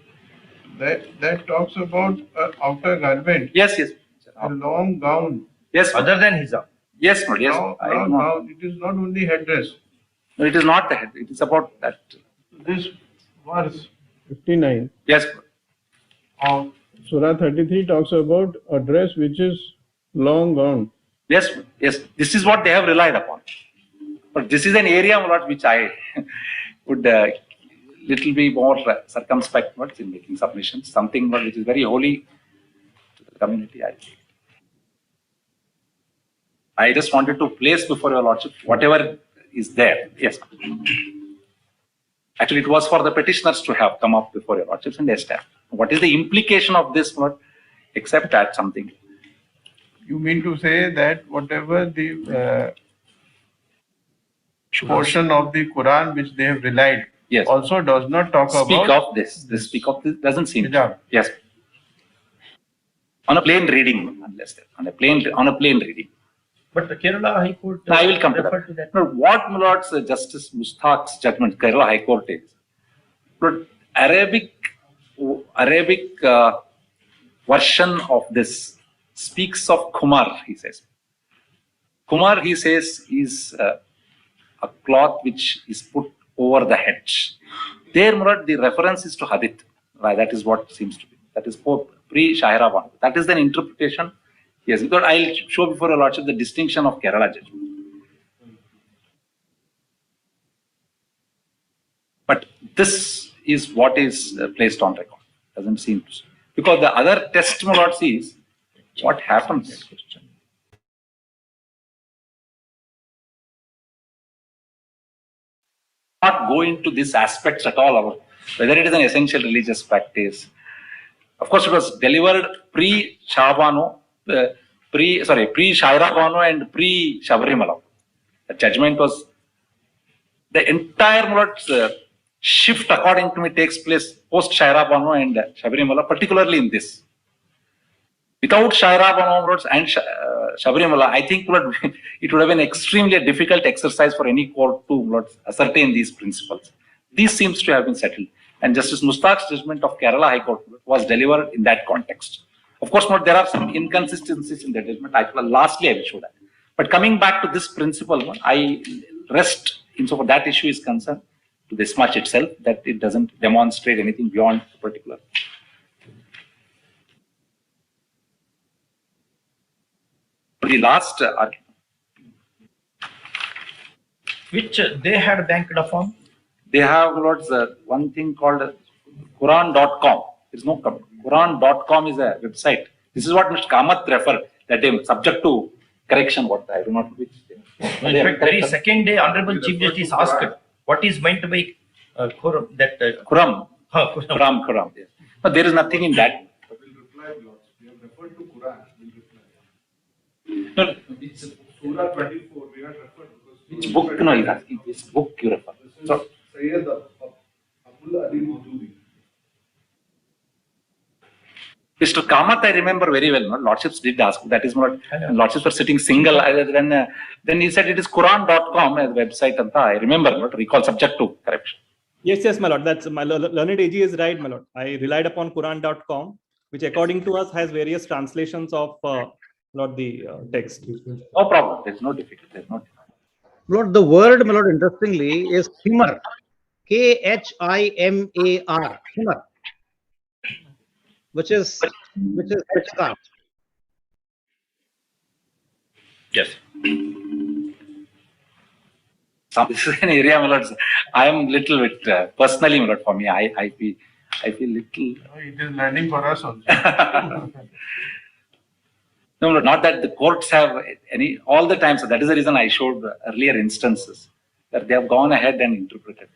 That talks about outer garment, Yes, yes. a long gown. Yes, Other than hijab. yes, yes. Long gown. It is not only headdress. No, it is not the head. It is about that. This verse 59 Yes, of Surah 33 talks about a dress which is long gown. yes, yes. This is what they have relied upon. But this is an area which I would little be more circumspect in making submissions. Something which is very holy to the community. I just wanted to place before your lordship whatever is there. Yes. Actually, it was for the petitioners to have come up before your lordships and established. What is the implication of this, except that something? You mean to say that whatever the portion of the Quran which they have relied Yes. also does not talk Speak about of this. This speak of this doesn't seem. hijab. Yes. On a plain reading, unless on a plain reading. But the Kerala High Court. No, I will come to referred that. No, what my lord's Justice Mustak's judgment, Kerala High Court is. But Arabic version of this speaks of Kumar. He says. Kumar, he says, is a cloth which is put over the head. There, Murad, the reference is to Hadith. Right, that is what seems to be. That is pre-Shahira one. That is an interpretation. Yes, because I'll show before your lordship the distinction of Kerala judgment. But this is what is placed on record. Doesn't seem to. Because the other test, my lord, sees what happens. Not go into these aspects at all, whether it is an essential religious practice. Of course, it was delivered pre-Shahabano, pre-Shaira Bano and pre-Shabarimala. The judgment was, the entire shift, according to me, takes place post-Shaira Bano and Shabarimala, particularly in this. Without Shaira Bano and Shabarimala, I think it would have been extremely difficult exercise for any court to ascertain these principles. This seems to have been settled. And Justice Mustak's judgment of Kerala High Court was delivered in that context. Of course, there are some inconsistencies in the judgment. Lastly, I will show that. But coming back to this principle, I rest insofar that issue is concerned to this much itself, that it doesn't demonstrate anything beyond the particular. The last argument. Which they had banked upon? They have one thing called Quran.com. There is no Quran.com is a website. This is what Mr. Kamath referred, that they subject to correction. What I do not know which. In fact, very second day, Honorable Chief Justice asked what is meant by Quran. Quran. Quran. Quran. Yes. But there is nothing in that. We have referred to Quran. No, It's Surah 24. We have referred because which book? No, he's asking which book you refer. So, Sayyid Abdul Ali Maududi. Mr. Kamath, I remember very well. No? Lordships did ask. That is not. Lordships were sitting single. Then he said it is Quran.com as website. I remember. Not recall subject to correction. Yes, my lord. That's my learned AG is right, my lord. I relied upon Quran.com, which according to us has various translations of the text. No problem. There's no difficulty. There's no. Lord, the word, my lord, interestingly, is Khimar. Khimar. Khimar. which is headcount. Yes. So this is an area, my lords, I am little bit, personally, my lord, for me, I feel little. It is learning for us also. No, not that the courts have any, all the time. So that is the reason I showed earlier instances that they have gone ahead and interpreted.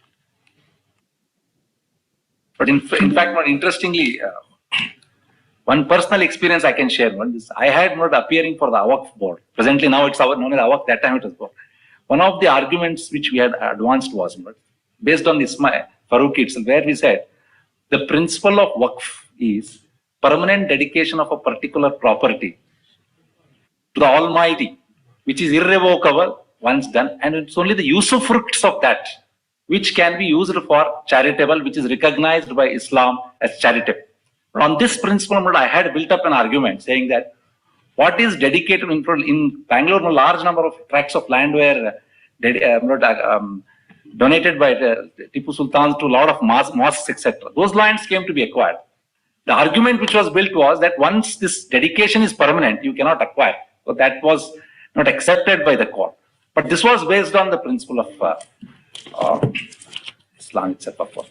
But in fact, not interestingly, one personal experience I can share. I had not appearing for the AWACF board. Presently, now it's known as AWACF. That time it was board. One of the arguments which we had advanced was based on this Farooq itself, where we said the principle of Waqf is permanent dedication of a particular property to the Almighty, which is irrevocable once done, and it's only the usufructs of that which can be used for charitable, which is recognized by Islam as charitable. On this principle, I had built up an argument saying that what is dedicated in Bangalore, a large number of tracts of land were donated by Tipu Sultan to a lot of mosques, etc. Those lands came to be acquired. The argument which was built was that once this dedication is permanent, you cannot acquire. So that was not accepted by the court. But this was based on the principle of Islam itself, of course.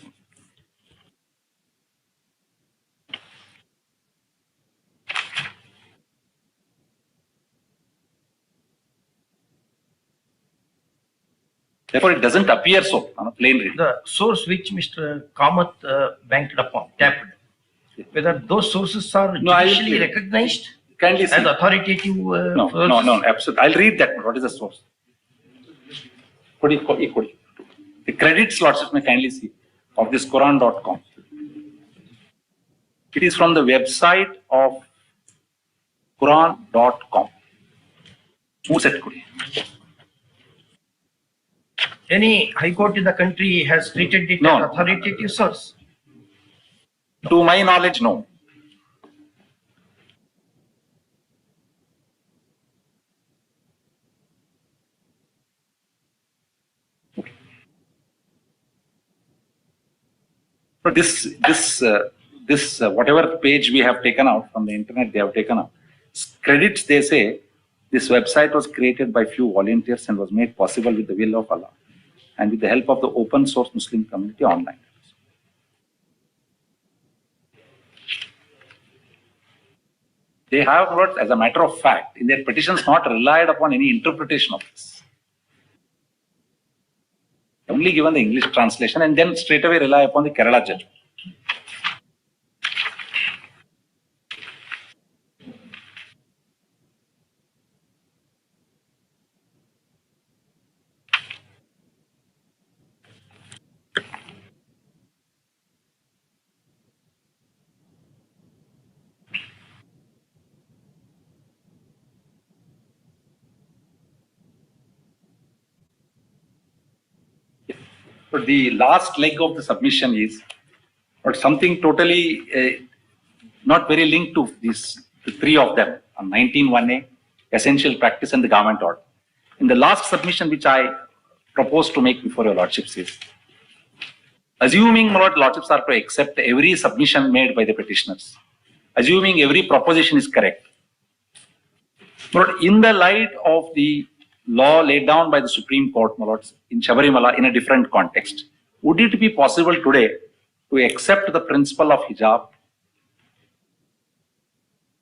Therefore, it doesn't appear so on a plain reading. The source which Mr. Kamath banked upon, tapped, whether those sources are judicially recognized as authoritative? No, absolutely. I'll read that. What is the source? The credits, Lordship may kindly see, of this Quran.com. It is from the website of Quran.com. Who said Kudi? Any high court in the country has treated it as authoritative source? To my knowledge, no. But this whatever page we have taken out from the internet, they have taken out credits. They say this website was created by few volunteers and was made possible with the will of Allah and with the help of the open source Muslim community online. They have not, as a matter of fact, in their petitions, not relied upon any interpretation of this. Only given the English translation and then straight away rely upon the Kerala judgment. But the last leg of the submission is something totally not very linked to these the three of them on 19.1a, essential practice and the government order. In the last submission which I propose to make before your lordships is, assuming lordships are to accept every submission made by the petitioners, assuming every proposition is correct, but in the light of the law laid down by the Supreme Court, my lords, in Shabarimala in a different context, would it be possible today to accept the principle of hijab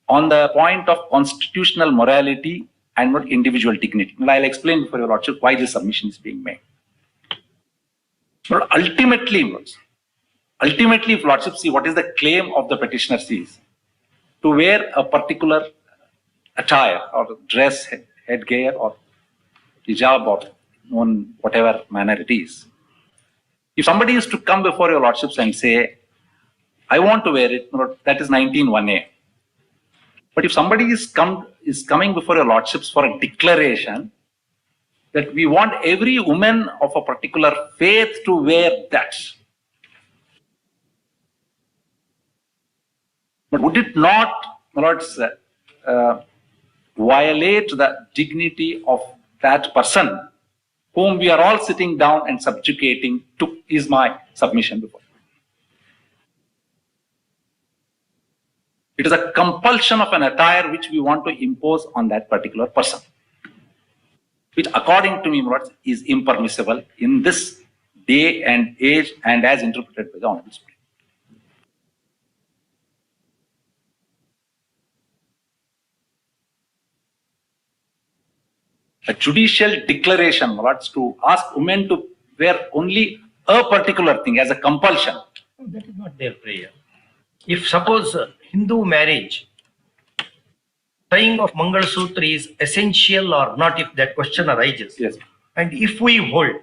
on the point of constitutional morality and not individual dignity? Well, I'll explain for your lordship why this submission is being made. But ultimately, if lordship see what is the claim of the petitioners is to wear a particular attire or dress, headgear or hijab or known whatever manner it is. If somebody is to come before your lordships and say, I want to wear it, that is 19.1a. But if somebody is coming before your lordships for a declaration that we want every woman of a particular faith to wear that, but would it not, my lords, violate the dignity of that person whom we are all sitting down and subjugating to, is my submission before. It is a compulsion of an attire which we want to impose on that particular person, which according to me, my lords, is impermissible in this day and age and as interpreted by the Honorable Supreme. A judicial declaration, my lords, to ask women to wear only a particular thing as a compulsion. No, that is not their prayer. If suppose Hindu marriage, tying of Mangal Sutra is essential or not, if that question arises. Yes. And if we hold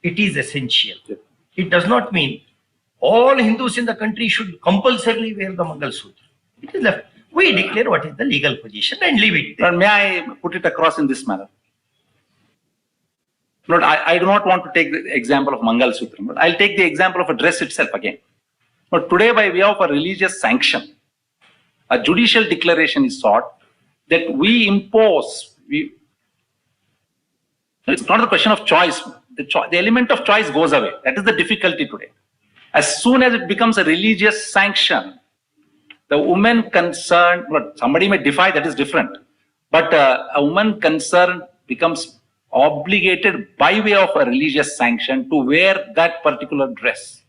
it is essential, Yes. it does not mean all Hindus in the country should compulsorily wear the Mangal Sutra. It is left. We declare what is the legal position and leave it there. But may I put it across in this manner? Lord, I do not want to take the example of Mangal Sutra, but I'll take the example of a dress itself again. But today, by way of a religious sanction, a judicial declaration is sought that we impose. It's not a question of choice. The element of choice goes away. That is the difficulty today. As soon as it becomes a religious sanction, the woman concerned, well, somebody may defy, that is different. But a woman concerned becomes obligated by way of a religious sanction to wear that particular dress.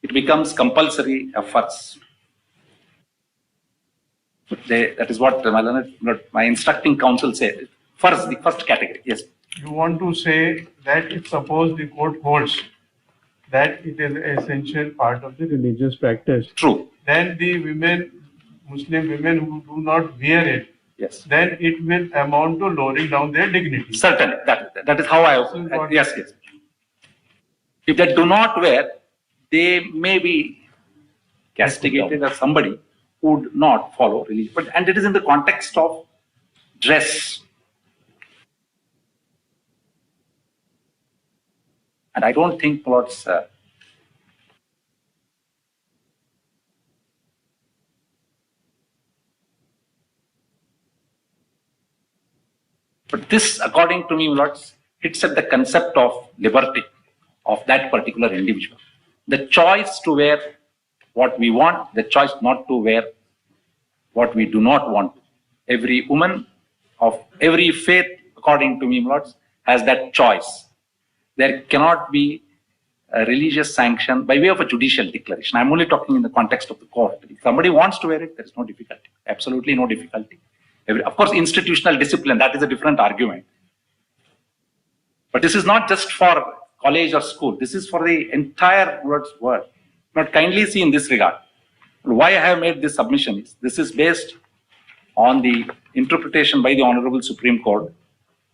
It becomes compulsory efforts. That is what my instructing counsel said. First, the first category, yes. You want to say that if suppose the court holds that it is an essential part of the religious practice. True. Then the women, Muslim women who do not wear it, yes, then it will amount to lowering down their dignity. Certainly. That is how I, yes. If they do not wear, they may be castigated as somebody who would not follow religion. And it is in the context of dress. And I don't think, Lords, but this, according to me, Lords, hits at the concept of liberty of that particular individual. The choice to wear what we want, the choice not to wear what we do not want. Every woman of every faith, according to me, Lords, has that choice. There cannot be a religious sanction by way of a judicial declaration. I'm only talking in the context of the court. If somebody wants to wear it, there is no difficulty. Absolutely no difficulty. Of course, institutional discipline, that is a different argument. But this is not just for college or school. This is for the entire world. Not kindly see in this regard. Why I have made this submission is, this is based on the interpretation by the Honorable Supreme Court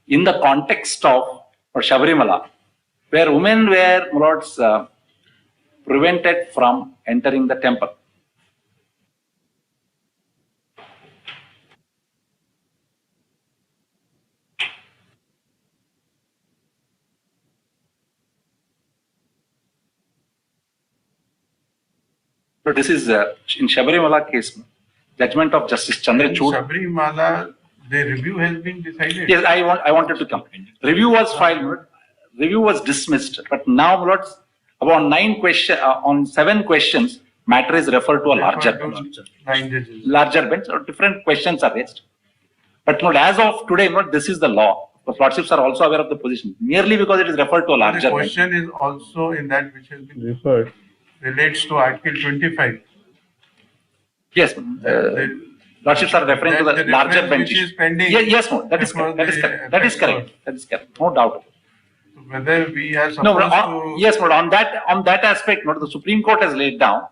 in the context of Shabarimala, where women were prevented from entering the temple. So this is in Shabarimala case, judgment of Justice Chandrachud. Shabarimala, the review has been decided. Yes, I wanted to come. Review was filed. Review was dismissed, but now, Lords, about on 7 questions, matter is referred to a larger bench. 9 judges. Larger bench, or different questions are raised. But as of today, this is the law. The Lordships are also aware of the position. Merely because it is referred to a larger bench. The question is also in that which has been referred, relates to Article 25. Yes, Lordships are referring to the larger bench. Which is pending. Yes, that is correct. That is correct. No doubt. Whether we are supposed to... Yes, but on that aspect, the Supreme Court has laid down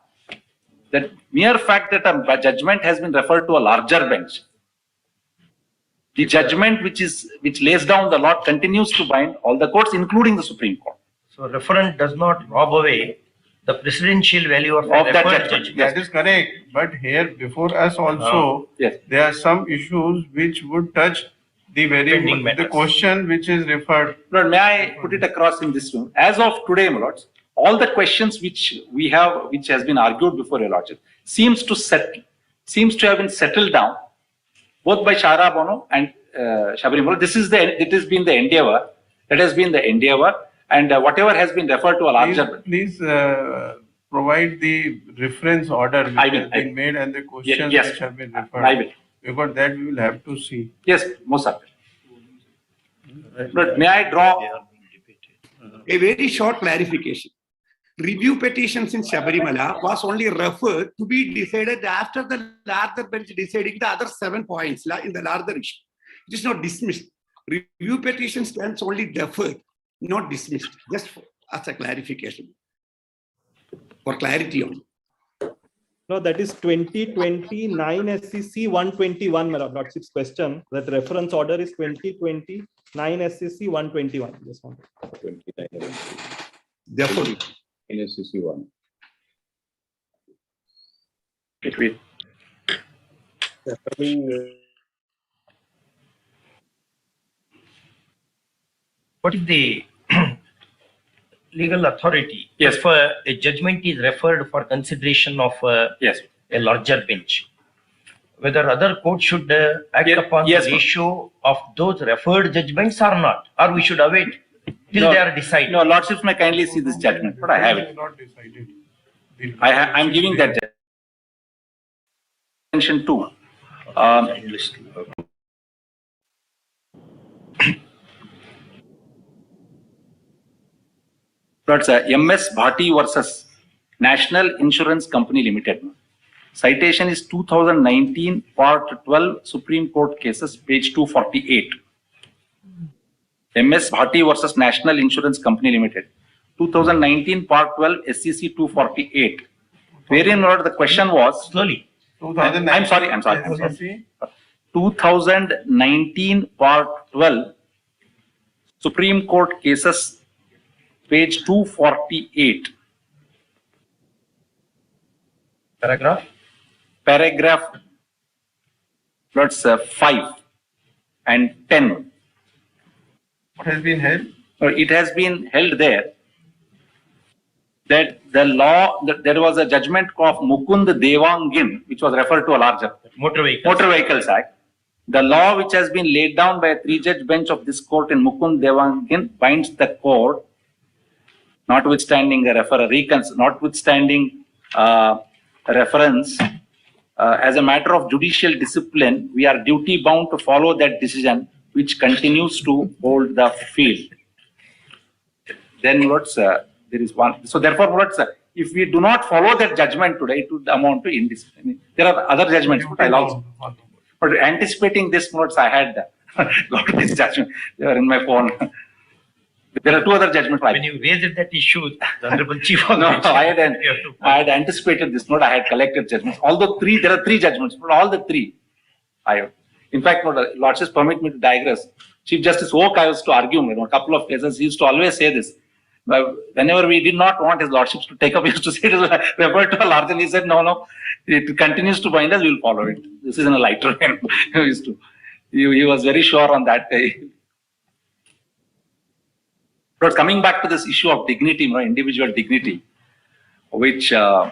that mere fact that a judgment has been referred to a larger bench, the judgment which lays down the law continues to bind all the courts, including the Supreme Court. So referent does not rob away the precedential value of that judgment. judgment. That is correct. But here before us also, yes, there are some issues which would touch the question which is referred. Lord, may I put it across in this way? As of today, my lords, all the questions which we have, which has been argued before your lordship, seems to have been settled down, both by Shara Bono and Shabarimala. It has been the endeavor And whatever has been referred to a larger. Please provide the reference order which I will, has been made and the questions yes, which have been referred. I will. Because that we will have to see. Yes, most certainly. But may I draw A very short clarification. Review petitions in Shabarimala was only referred to be decided after the larger bench deciding the other 7 points in the larger issue. It is not dismissed. Review petition stands only deferred, not dismissed. Just as a clarification. For clarity only. No, that is 2029 SCC 121, my lordship's question. That reference order is 2029 SCC 121. Just one. 29. Therefore, in SCC 1. between. What is the legal authority? Yes. If a judgment is referred for consideration of Yes. a larger bench, whether other court should act Yes, upon yes, the ma'am. ratio of those referred judgments or not, or we should await till they are decided. No, lordships may kindly see this judgment, but I have it. Not decided. I'm giving that attention to. That's MS Bhati versus National Insurance Company Limited. Citation is 2019 Part 12 Supreme Court Cases, page 248. MS Bhati versus National Insurance Company Limited, 2019 Part 12 SCC 248. Wherein the question was. Slowly. I'm sorry. 2019 Part 12 Supreme Court Cases, page 248. Paragraph 5 and 10. What has been held? It has been held there that the law, that there was a judgment of Mukund Devangin, which was referred to a larger Motor Vehicles. Motor Vehicles Act. The law which has been laid down by a 3-judge bench of this court in Mukund Devangin binds the court, notwithstanding a reference, as a matter of judicial discipline, we are duty bound to follow that decision, which continues to hold the field. Then there is one. So therefore, if we do not follow that judgment today, it would amount to indiscipline. There are other judgments, but I'll also. But anticipating this, I had got this judgment. They were in my phone. There are 2 other judgments. When you raised that issue, the Honorable Chief of No, I had anticipated this note. I had collected judgments. Although there are 3 judgments, but all the 3, in fact, lordships permit me to digress. Chief Justice Oak, I used to argue, a couple of cases, he used to always say this. Whenever we did not want his lordships to take up, he used to say it is referred to a larger. He said, no, it continues to bind us, we will follow it. This is in a lighter vein. He was very sure on that. But coming back to this issue of dignity, individual dignity, which I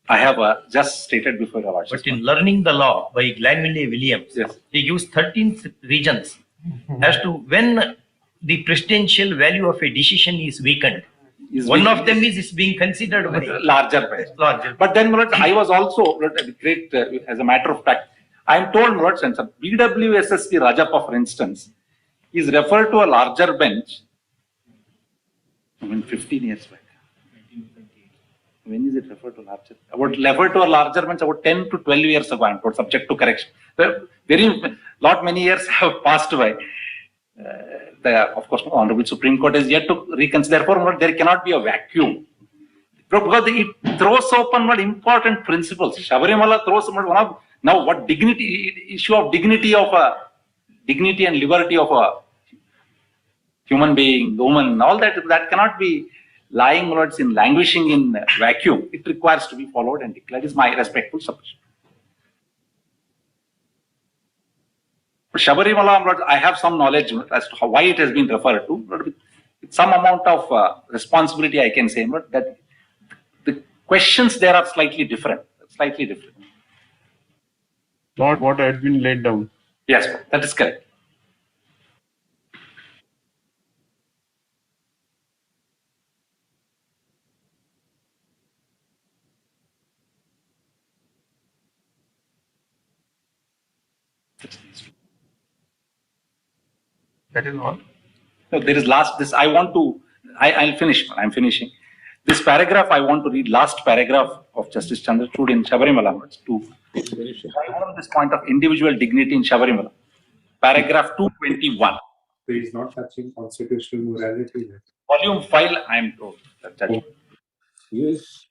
have just stated before your lordship. But in Learning the Law by Glanville Williams, Yes. he gives 13 reasons as to when the presidential value of a decision is weakened. One of them is being considered by larger bench. larger. But then, I was also great as a matter of fact. I am told, BWSSP Rajappa, for instance, is referred to a larger bench. 15 years back. When is it referred to larger? Referred to a larger bench about 10 to 12 years ago. I'm told, subject to correction. Many years have passed by. Of course, Honorable Supreme Court is yet to reconsider. Therefore, there cannot be a vacuum. Because it throws open important principles. Shabarimala throws open now what issue of dignity and liberty of a human being, woman, all that cannot be lying in languishing in vacuum. It requires to be followed and declared. Is my respectful submission. Shabarimala, I have some knowledge as to why it has been referred to. But with some amount of responsibility, I can say, but that the questions there are slightly different. Not what had been laid down. Yes, that is correct. That is all. No, there is last, this, I'll finish, I'm finishing. This paragraph, I want to read last paragraph of Justice Chandrachud in Shabarimala, to drive home this point of individual dignity in Shabarimala. Paragraph 221. He is not touching constitutional morality. Volume 5, I am told. Yes.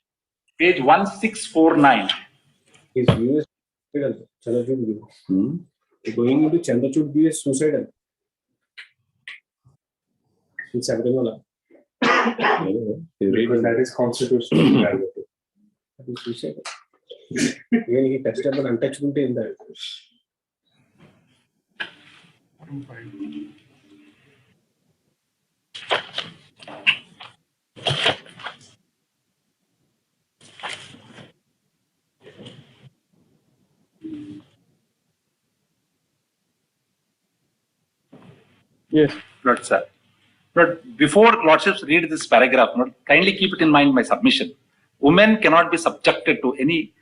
Page 1649. His view is Chandrachud view. Going into Chandrachud view is suicidal. In Sabarimala. Because that is constitutional morality. That is suicidal. When he touched upon untouchability in that. Yes. Not, sir. But before Lordships read this paragraph, kindly keep it in mind my submission. Women cannot be subjected to any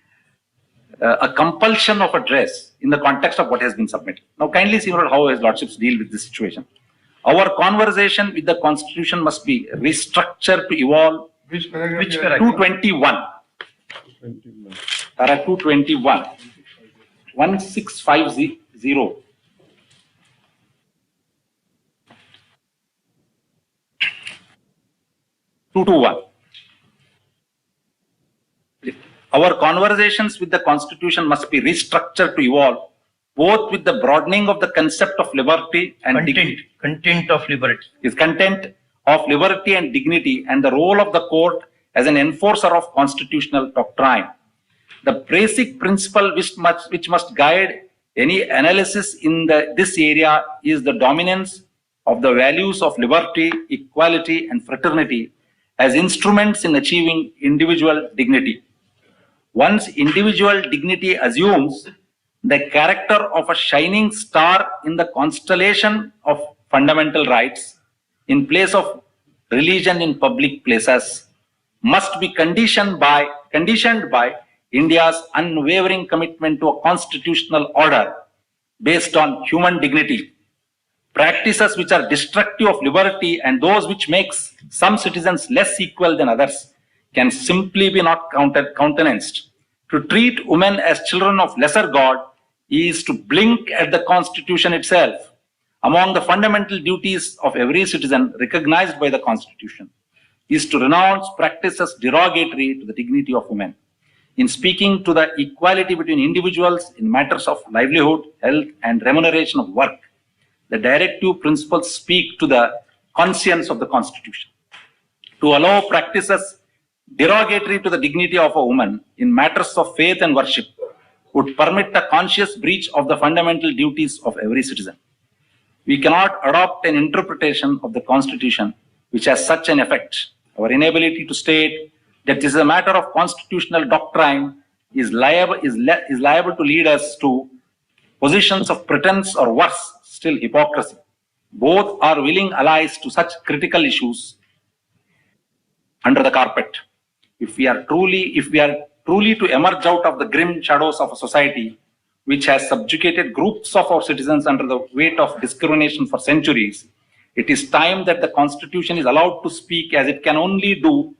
a compulsion of a dress in the context of what has been submitted. Now kindly see how His Lordships deal with this situation. Our conversation with the Constitution must be restructured to evolve. Which paragraph? Which paragraph? 221. Para 221. 1650. 221. Our conversations with the Constitution must be restructured to evolve both with the broadening of the concept of liberty and dignity. Content of liberty. Is content of liberty and dignity and the role of the court as an enforcer of constitutional doctrine. The basic principle which must guide any analysis in this area is the dominance of the values of liberty, equality, and fraternity as instruments in achieving individual dignity. Once individual dignity assumes the character of a shining star in the constellation of fundamental rights in place of religion in public places, must be conditioned by India's unwavering commitment to a constitutional order based on human dignity. Practices which are destructive of liberty and those which makes some citizens less equal than others can simply be not countenanced. To treat women as children of lesser God is to blink at the Constitution itself. Among the fundamental duties of every citizen recognized by the Constitution is to renounce practices derogatory to the dignity of women. In speaking to the equality between individuals in matters of livelihood, health, and remuneration of work, the directive principles speak to the conscience of the Constitution. To allow practices derogatory to the dignity of a woman in matters of faith and worship would permit a conscious breach of the fundamental duties of every citizen. We cannot adopt an interpretation of the Constitution which has such an effect. Our inability to state that this is a matter of constitutional doctrine is liable to lead us to positions of pretense or worse, still hypocrisy. Both are willing allies to such critical issues under the carpet. If we are truly to emerge out of the grim shadows of a society which has subjugated groups of our citizens under the weight of discrimination for centuries, it is time that the Constitution is allowed to speak as it can only do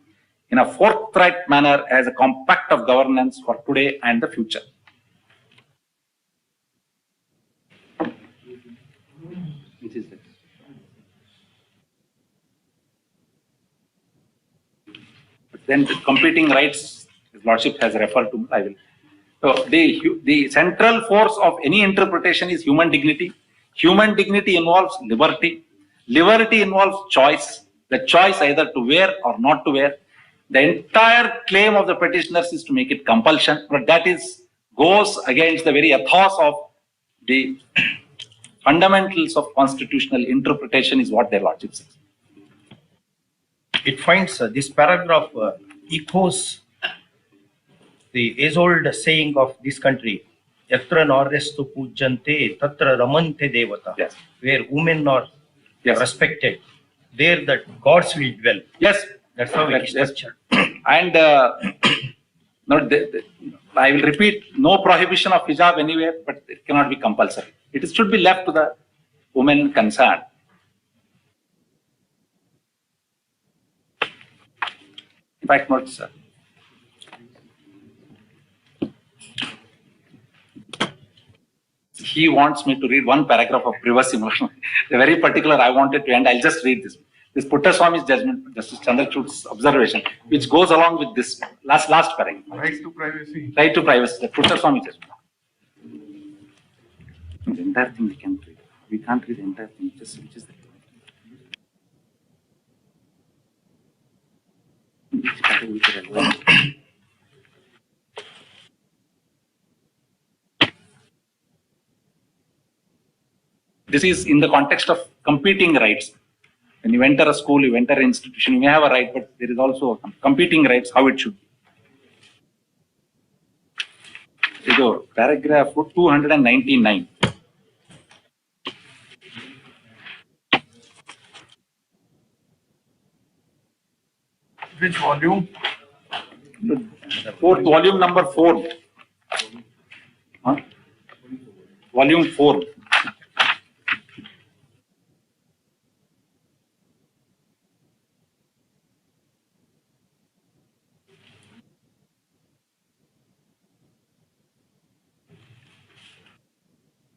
in a forthright manner as a compact of governance for today and the future. Which is this? Then the competing rights, His Lordship has referred to, I will. So the central force of any interpretation is human dignity. Human dignity involves liberty. Liberty involves choice. The choice either to wear or not to wear. The entire claim of the petitioners is to make it compulsion, but that goes against the very ethos of the fundamentals of constitutional interpretation is what their Lordship says. It finds this paragraph echoes the age-old saying of this country, Yatra Norrestu Pujante, Tatra Ramante Devata, Yes. where women are Yes. respected, there the gods will dwell. Yes. That's how it is structured. And I will repeat, no prohibition of hijab anywhere, but it cannot be compulsory. It should be left to the women concerned. In fact, not, sir. He wants me to read one paragraph of privacy. Very particular, I wanted to end. I'll just read this. This Puttaswamy's judgment, Justice Chandrachud's observation, which goes along with this last paragraph. Right to privacy. Right to privacy, the Puttaswamy judgment. The entire thing we can't read. We can't read the entire thing, just which is the This is in the context of competing rights. When you enter a school, you enter an institution, you may have a right, but there is also competing rights, how it should be. Paragraph 299. Which volume? Fourth, volume number 4. Huh? Volume 4.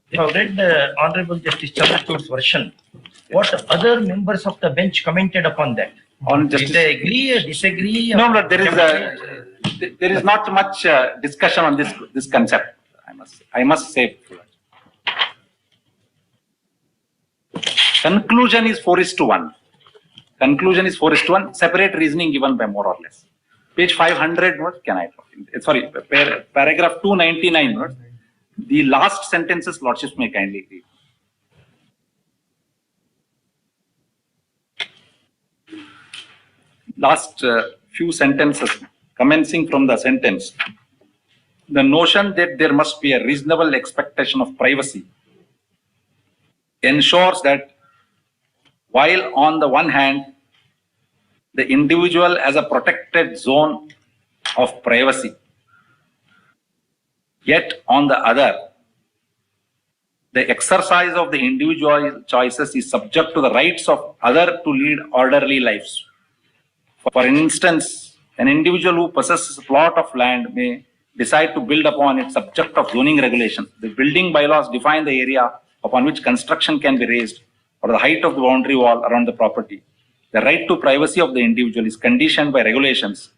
You have read the Honorable Justice Chandrachud's version. What other members of the bench commented upon that? On justice. Did they agree or disagree? No, there is not much discussion on this concept. I must say. Conclusion is 4:1. Conclusion is 4:1. Separate reasoning given by more or less. Page 500. What can I? Sorry, paragraph 299. The last sentences, Lordships may kindly read. Last few sentences, commencing from the sentence. The notion that there must be a reasonable expectation of privacy ensures that while on the one hand, the individual has a protected zone of privacy, yet on the other, the exercise of the individual choices is subject to the rights of others to lead orderly lives. For instance, an individual who possesses a plot of land may decide to build upon it subject of zoning regulations. The building bylaws define the area upon which construction can be raised or the height of the boundary wall around the property. The right to privacy of the individual is conditioned by regulations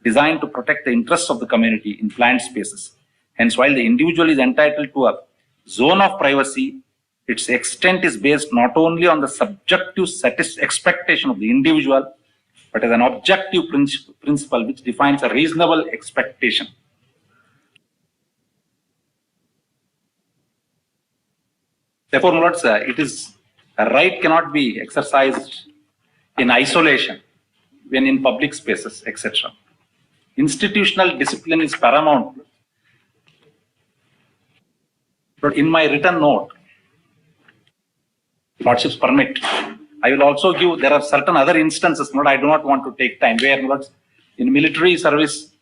designed to protect the interests of the community in planned spaces. Hence, while the individual is entitled to a zone of privacy, its extent is based not only on the subjective expectation of the individual, but as an objective principle which defines a reasonable expectation. Therefore, Lords, it is a right cannot be exercised in isolation when in public spaces, etc. Institutional discipline is paramount. But in my written note, Lordships permit, I will also give, there are certain other instances, I do not want to take time, where in military service,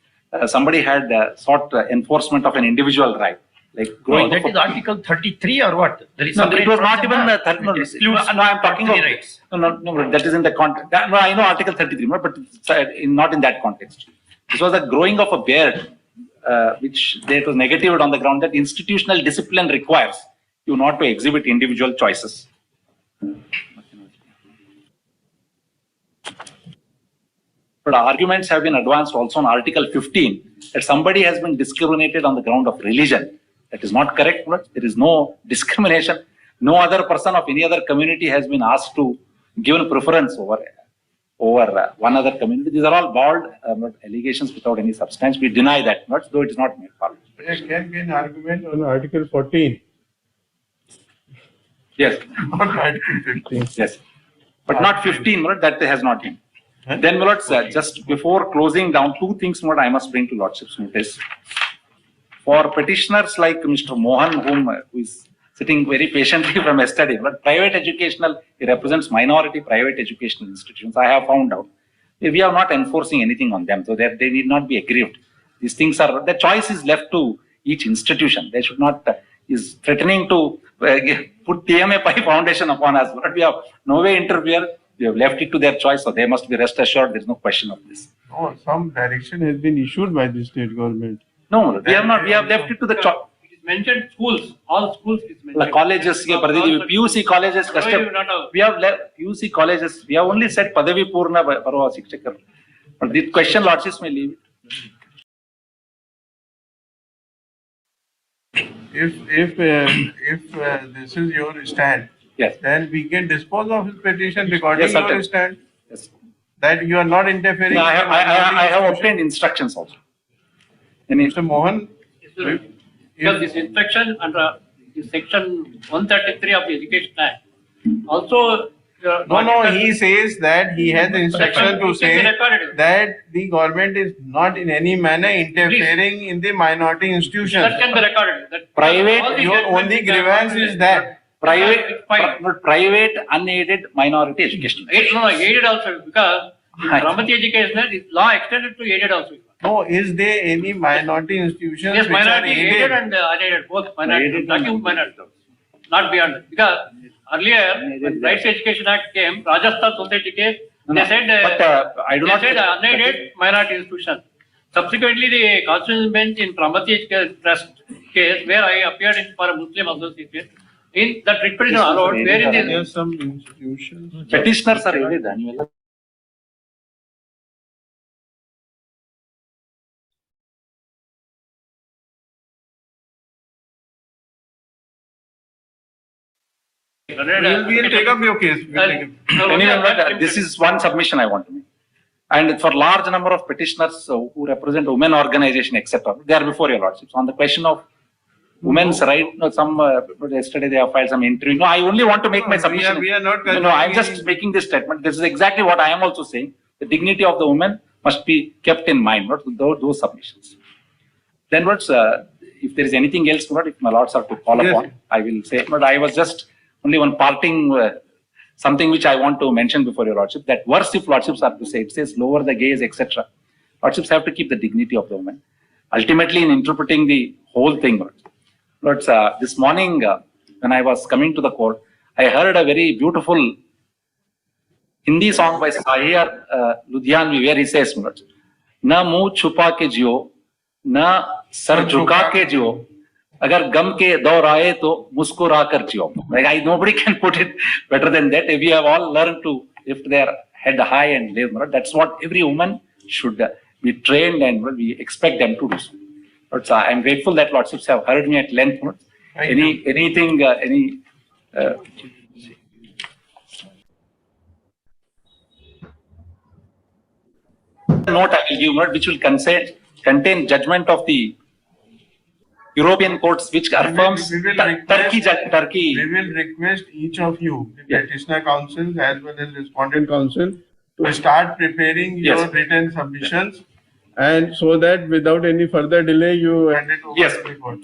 somebody had sought enforcement of an individual right. Like growing that is Article 33 or what? There is no, it was not even no, I'm talking of rights. No, that is in the context. No, I know Article 33, but it's not in that context. This was the growing of a beard, which there was negatived on the ground that institutional discipline requires you not to exhibit individual choices. But arguments have been advanced also on Article 15 that somebody has been discriminated on the ground of religion. That is not correct. There is no discrimination. No other person of any other community has been asked to give a preference over one other community. These are all bald allegations without any substance. We deny that, though it is not made public. There can be an argument on Article 14. Yes. Not Article 15. Yes. But not 15, that has not been. Then, Lords, just before closing down, two things I must bring to Lordship's notice. For petitioners like Mr. Mohan, who is sitting very patiently from yesterday, but private educational, he represents minority private educational institutions. I have found out we are not enforcing anything on them, so that they need not be aggrieved. These things are, the choice is left to each institution. They should not, is threatening to put TMA foundation upon us, but we have no way interfere. We have left it to their choice, so they must be rest assured there is no question of this. Oh, some direction has been issued by the state government. No, we have not. We have left it to the It is mentioned schools, all schools is mentioned. the colleges. PUC colleges. We have left PUC colleges. We have only said Padavi Purna Parva Shikshakar. But the question, Lordships may leave it. If this is your stand, Yes. then we can dispose of his petition recording Yes, your certainly. stand Yes. that you are not interfering. No, in the I have institution. obtained instructions also. Any, Mr. Mohan, Because this instruction under the section 133 of the Education Act also. no, he says that he has the instruction to It can say be recorded. that the government is not in any manner interfering in the minority institutions. That can be recorded. That Private, all the Your judgments only are- grievance is that. private unaided minority education. No, aided also, because in Ramati Education, the law extended to aided also. No, is there any minority institutions Yes, which are minority aided aided? and unaided, both minority, talking minority, not beyond that. Because earlier, when Rights to Education Act came, Rajasthan Society case, they said, I do they not. said unaided minority institution. Subsequently, the Constitutional Bench in Ramati Education Trust case, where I appeared for a Muslim association, in that writ petition allowed, wherein There the are some institutions. Petitioners are aided. Annual. We'll take up your case. We'll take up. Anyway, this is one submission I want to make. And for large number of petitioners who represent women organization, etc., they are before your lordships. On the question of women's right, yesterday they have filed some interview. No, I only want to make my submission. We are not. No, I'm just making this statement. This is exactly what I am also saying. The dignity of the woman must be kept in mind, not those submissions. Then if there is anything else, if my lords are to call upon, I will say. But I was just only one parting something which I want to mention before your lordship, that worse if lordships are to say, it says lower the gaze, etc. Lordships have to keep the dignity of the woman. Ultimately, in interpreting the whole thing, Lords, this morning when I was coming to the court, I heard a very beautiful Hindi song by Sahir Ludhianvi, where he says, "Na muh chupa ke jiyo, na sar jhuka ke jiyo, agar gam ke daur aaye to muskura kar jiyo." Like nobody can put it better than that. We have all learned to lift their head high and live. That's what every woman should be trained, and we expect them to do so. But I am grateful that lordships have heard me at length. Anything, note I will give, which will contain judgment of the European courts, which affirms Turkey. We will request each of you, the petitioner council as well as respondent council, to start preparing your written submissions, and so that without any further delay, you hand it over to the court.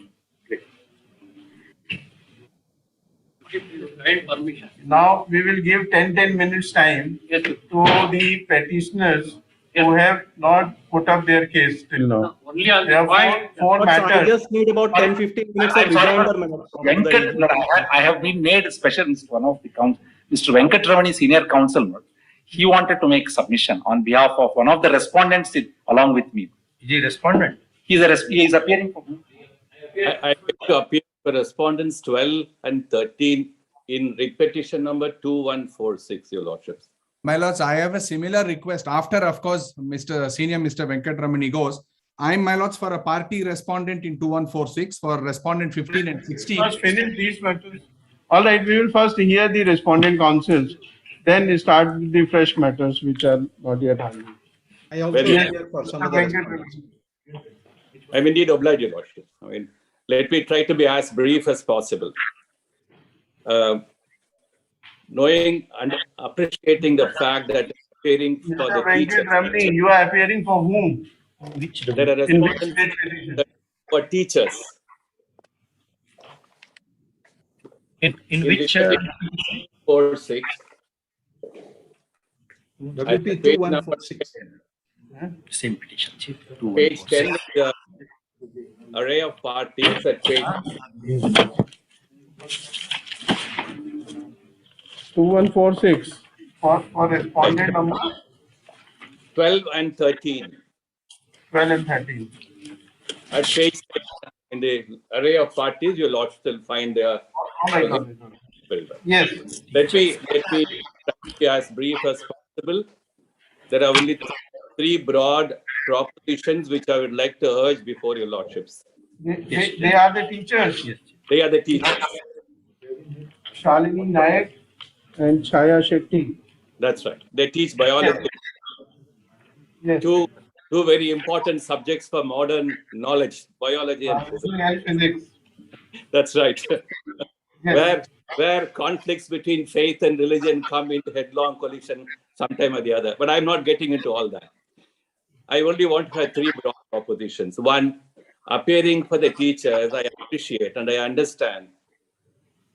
permission. Now, we will give 10 minutes time Yes, to the petitioners who have not put up their case till now. only on There the are point. four I matters. just need about 10-15 minutes of I'm sorry, reminder. I have been made special, one of the council, Mr. Venkatramani, senior counsel. He wanted to make submission on behalf of one of the respondents along with me. Is he respondent? He is appearing for me. I beg to appear for respondents 12 and 13 in writ petition number 2146, your lordships. My lords, I have a similar request. After, of course, Mr. Venkatramani goes, I'm, my lords, for a party respondent in 2146, for respondent 15 and 16. First finish these matters. All right, we will first hear the respondent councils, then start with the fresh matters which are not yet handled. I also Very hear for some other I'm indeed obliged, your lordship. Let me try to be as brief as possible. Knowing and appreciating the fact that appearing for the teachers. Venkatramani, you are appearing for whom? There are In which respondents petition? for teachers. In which 46. WP 2146. same petition? Page 10, the array of parties at page 2146 for respondent number 12 and 13. 12 and 13. At page 10, in the array of parties, your lordship will find their. Oh my God. Yes. Let me be as brief as possible. There are only three broad propositions which I would like to urge before your lordships. They are the teachers. Yes. They are the teachers. Shalini Nayak and Chaya Shetty. That's right. They teach biology. Yes. Two very important subjects for modern knowledge, biology and physics. And physics. That's right. Yes. Where conflicts between faith and religion come into headlong collision sometime or the other. But I'm not getting into all that. I only want to have three broad propositions. One, appearing for the teachers, I appreciate and I understand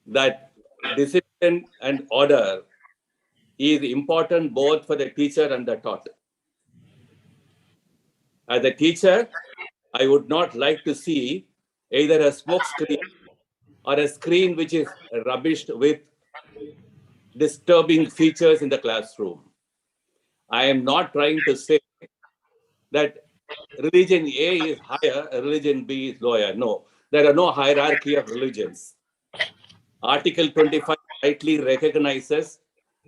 that discipline and order is important both for the teacher and the taught. As a teacher, I would not like to see either a smoke screen or a screen which is rubbished with disturbing features in the classroom. I am not trying to say that religion A is higher, religion B is lower. No, there are no hierarchy of religions. Article 25 rightly recognizes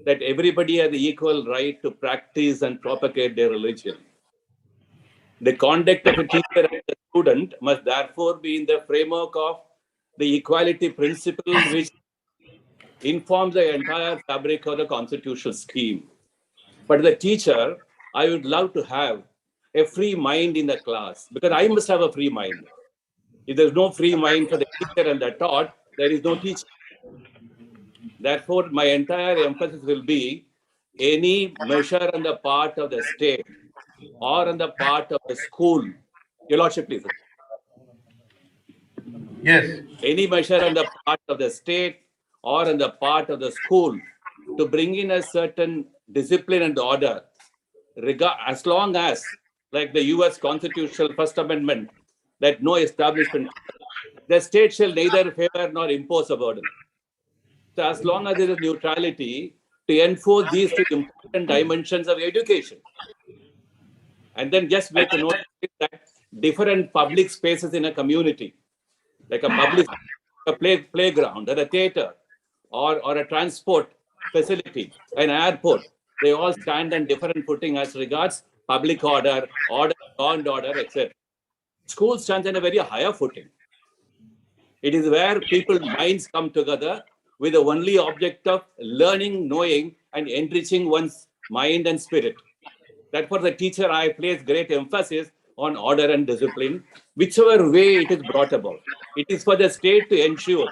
that everybody has the equal right to practice and propagate their religion. The conduct of a teacher and a student must therefore be in the framework of the equality principle which informs the entire fabric of the constitutional scheme. But the teacher, I would love to have a free mind in the class because I must have a free mind. If there's no free mind for the teacher and the taught, there is no teacher. Therefore, my entire emphasis will be any measure on the part of the state or on the part of the school. Your Lordship, please. Yes. Any measure on the part of the state or on the part of the school to bring in a certain discipline and order, as long as, like the US Constitutional First Amendment, that no establishment, the state shall neither favor nor impose a burden. So as long as there is neutrality to enforce these two important dimensions of education. And then just make a note that different public spaces in a community, like a public playground or a theater or a transport facility, an airport, they all stand on different footing as regards public order, law and order, etc. School stands on a very higher footing. It is where people's minds come together with the only object of learning, knowing, and enriching one's mind and spirit. That for the teacher, I place great emphasis on order and discipline, whichever way it is brought about. It is for the state to ensure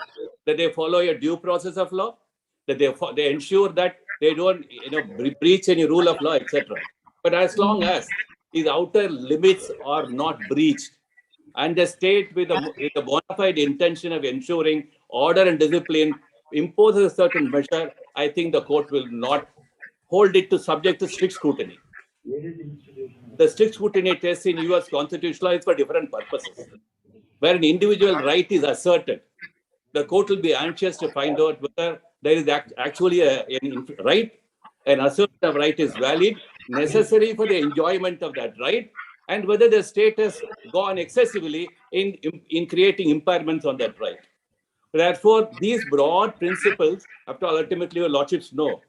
that they follow a due process of law, that they ensure that they don't breach any rule of law, etc. But as long as these outer limits are not breached, and the state with a bona fide intention of ensuring order and discipline imposes a certain measure, I think the court will not hold it to subject to strict scrutiny. The strict scrutiny test in US constitutional law is for different purposes. Where an individual right is asserted, the court will be anxious to find out whether there is actually an right, an assertion of right is valid, necessary for the enjoyment of that right, and whether the state has gone excessively in creating impairments on that right. Therefore, these broad principles, after all, ultimately your lordships know,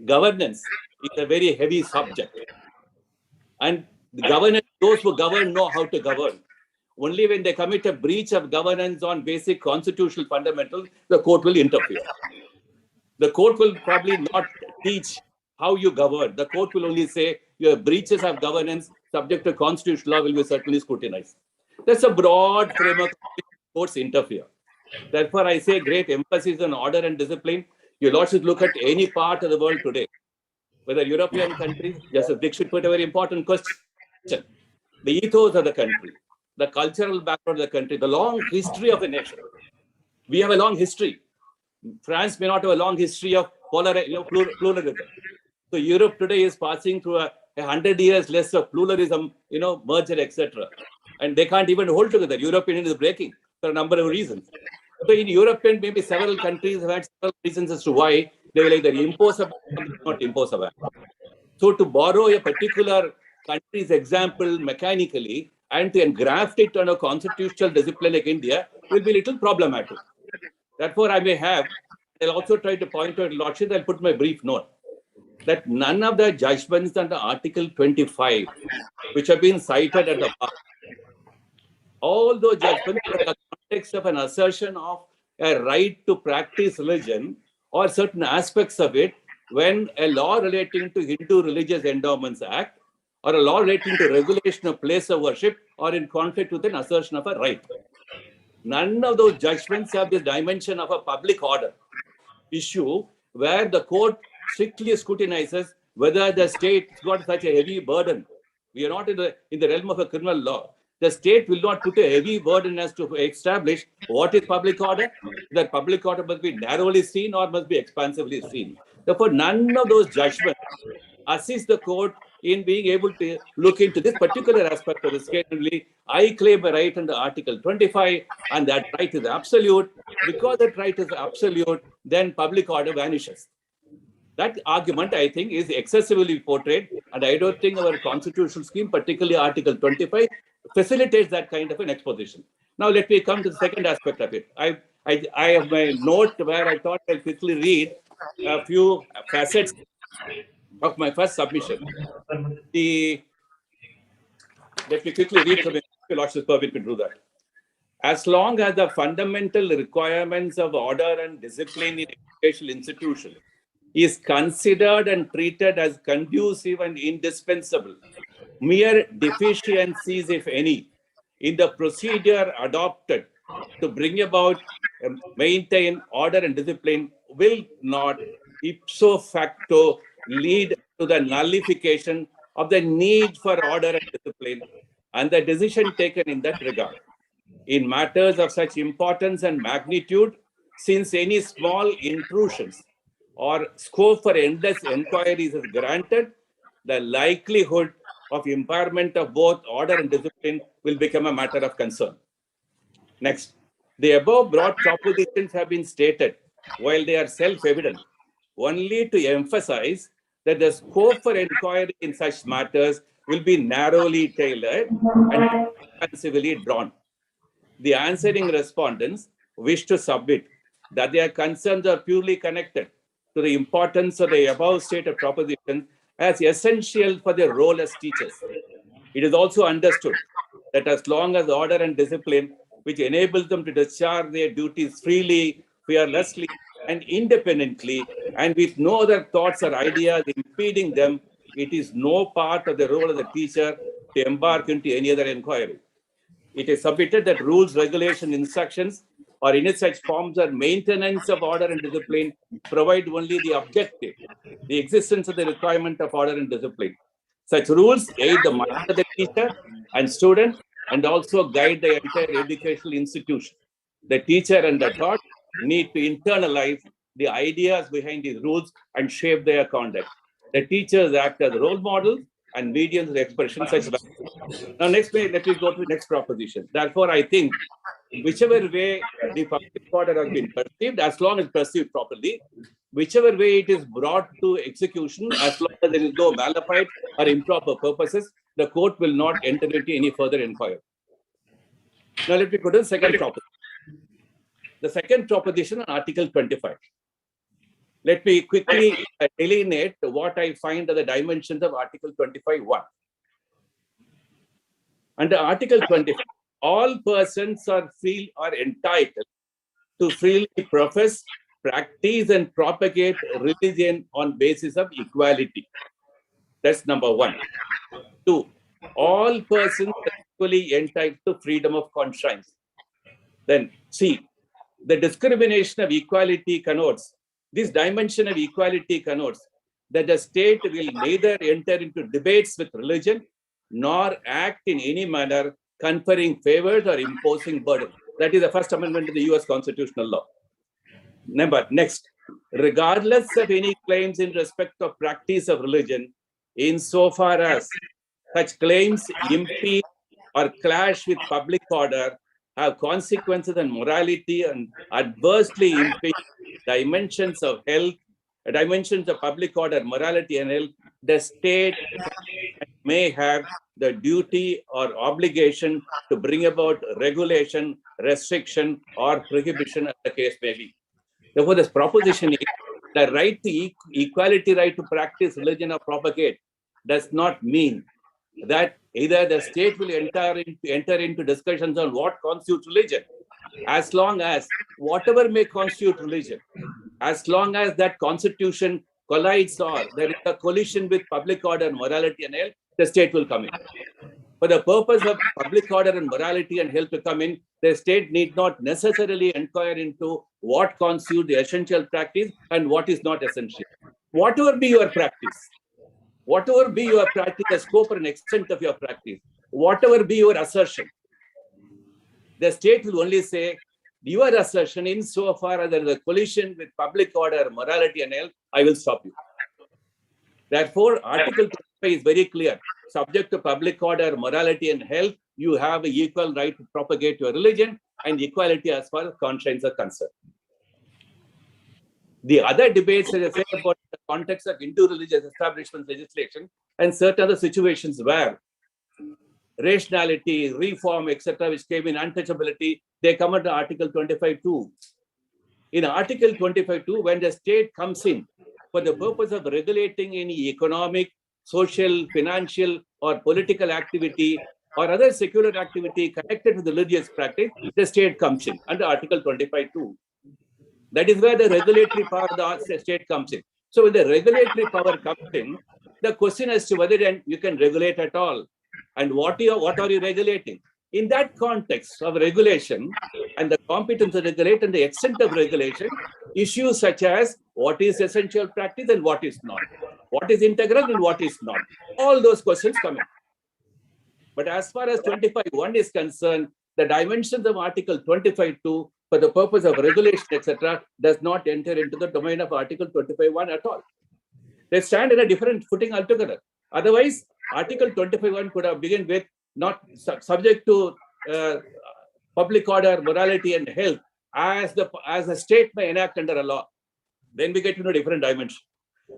governance is a very heavy subject. And the governance, those who govern know how to govern. Only when they commit a breach of governance on basic constitutional fundamentals, the court will interfere. The court will probably not teach how you govern. The court will only say your breaches of governance subject to constitutional law will be certainly scrutinized. That's a broad framework courts interfere. Therefore, I say great emphasis on order and discipline. You lordships look at any part of the world today, whether European countries, Justice Dixit put a very important question. The ethos of the country, the cultural background of the country, the long history of a nation. We have a long history. France may not have a long history of pluralism. So Europe today is passing through 100 years less of pluralism, merger, etc. And they can't even hold together. European Union is breaking for a number of reasons. So in European, maybe several countries have had several reasons as to why they will either impose a ban or not impose a ban. So to borrow a particular country's example mechanically and to engraft it on a constitutional discipline like India will be a little problematic. Therefore, I may have, I'll also try to point out, Lordship, I'll put my brief note, that none of the judgments under Article 25, which have been cited at the bar, all those judgments are in the context of an assertion of a right to practice religion or certain aspects of it when a law relating to Hindu Religious Endowments Act or a law relating to regulation of place of worship are in conflict with an assertion of a right. None of those judgments have this dimension of a public order issue where the court strictly scrutinizes whether the state's got such a heavy burden. We are not in the realm of a criminal law. The state will not put a heavy burden as to establish what is public order. That public order must be narrowly seen or must be expansively seen. Therefore, none of those judgments assist the court in being able to look into this particular aspect of the case. I claim a right under Article 25, and that right is absolute. Because that right is absolute, then public order vanishes. That argument, I think, is excessively portrayed, and I don't think our constitutional scheme, particularly Article 25, facilitates that kind of an exposition. Now, let me come to the second aspect of it. I have my note where I thought I'll quickly read a few facets of my first submission. Let me quickly read from the Lordship's permit to do that. As long as the fundamental requirements of order and discipline in educational institutions is considered and treated as conducive and indispensable, mere deficiencies, if any, in the procedure adopted to bring about maintain order and discipline will not ipso facto lead to the nullification of the need for order and discipline and the decision taken in that regard. In matters of such importance and magnitude, since any small intrusions or scope for endless inquiries is granted, the likelihood of impairment of both order and discipline will become a matter of concern. Next, the above broad propositions have been stated, while they are self-evident, only to emphasize that the scope for inquiry in such matters will be narrowly tailored and expansively drawn. The answering respondents wish to submit that their concerns are purely connected to the importance of the above stated proposition as essential for their role as teachers. It is also understood that as long as order and discipline, which enables them to discharge their duties freely, fearlessly, and independently, and with no other thoughts or ideas impeding them, it is no part of the role of the teacher to embark into any other inquiry. It is submitted that rules, regulation, instructions, or any such forms or maintenance of order and discipline provide only the objective, the existence of the requirement of order and discipline. Such rules aid the mind of the teacher and student and also guide the entire educational institution. The teacher and the taught need to internalize the ideas behind these rules and shape their conduct. The teachers act as role models and mediums of expression such values. Now, next, let me go to the next proposition. Therefore, I think whichever way the public order has been perceived, as long as perceived properly, whichever way it is brought to execution, as long as there is no malafide or improper purposes, the court will not enter into any further inquiry. Now, let me go to the second proposition. The second proposition on Article 25. Let me quickly delineate what I find are the dimensions of Article 25(1). Under Article 25, all persons are entitled to freely profess, practice, and propagate religion on basis of equality. That's number one. Two, all persons are equally entitled to freedom of conscience. Then C, the discrimination of equality connotes, this dimension of equality connotes that the state will neither enter into debates with religion nor act in any manner conferring favors or imposing burden. That is the First Amendment to the US constitutional law. Next, regardless of any claims in respect of practice of religion, insofar as such claims impede or clash with public order, have consequences on morality and adversely impede dimensions of health, dimensions of public order, morality, and health, the state may have the duty or obligation to bring about regulation, restriction, or prohibition, as the case may be. Therefore, this proposition is the right to equality, right to practice religion or propagate does not mean that either the state will enter into discussions on what constitutes religion, as long as whatever may constitute religion, as long as that constitution collides or there is a collision with public order, morality, and health, the state will come in. For the purpose of public order and morality and health to come in, the state need not necessarily inquire into what constitutes the essential practice and what is not essential. Whatever be your practice, the scope and extent of your practice, whatever be your assertion, the state will only say, your assertion insofar as there is a collision with public order, morality, and health, I will stop you. Therefore, Article 25 is very clear. Subject to public order, morality, and health, you have an equal right to propagate your religion and equality as far as conscience are concerned. The other debates, as I said, about the context of Hindu religious establishment legislation and certain other situations where rationality, reform, etc., which came in untouchability, they come under Article 25(2). In Article 25(2), when the state comes in for the purpose of regulating any economic, social, financial, or political activity or other secular activity connected to the religious practice, the state comes in under Article 25(2). That is where the regulatory power of the state comes in. So when the regulatory power comes in, the question as to whether you can regulate at all and what are you regulating? In that context of regulation and the competence to regulate and the extent of regulation, issues such as what is essential practice and what is not, what is integral and what is not, all those questions come in. But as far as 25(1) is concerned, the dimensions of Article 25(2) for the purpose of regulation, etc., does not enter into the domain of Article 25(1) at all. They stand in a different footing altogether. Otherwise, Article 25(1) could have begun with not subject to public order, morality, and health as the state may enact under a law. Then we get into a different dimension.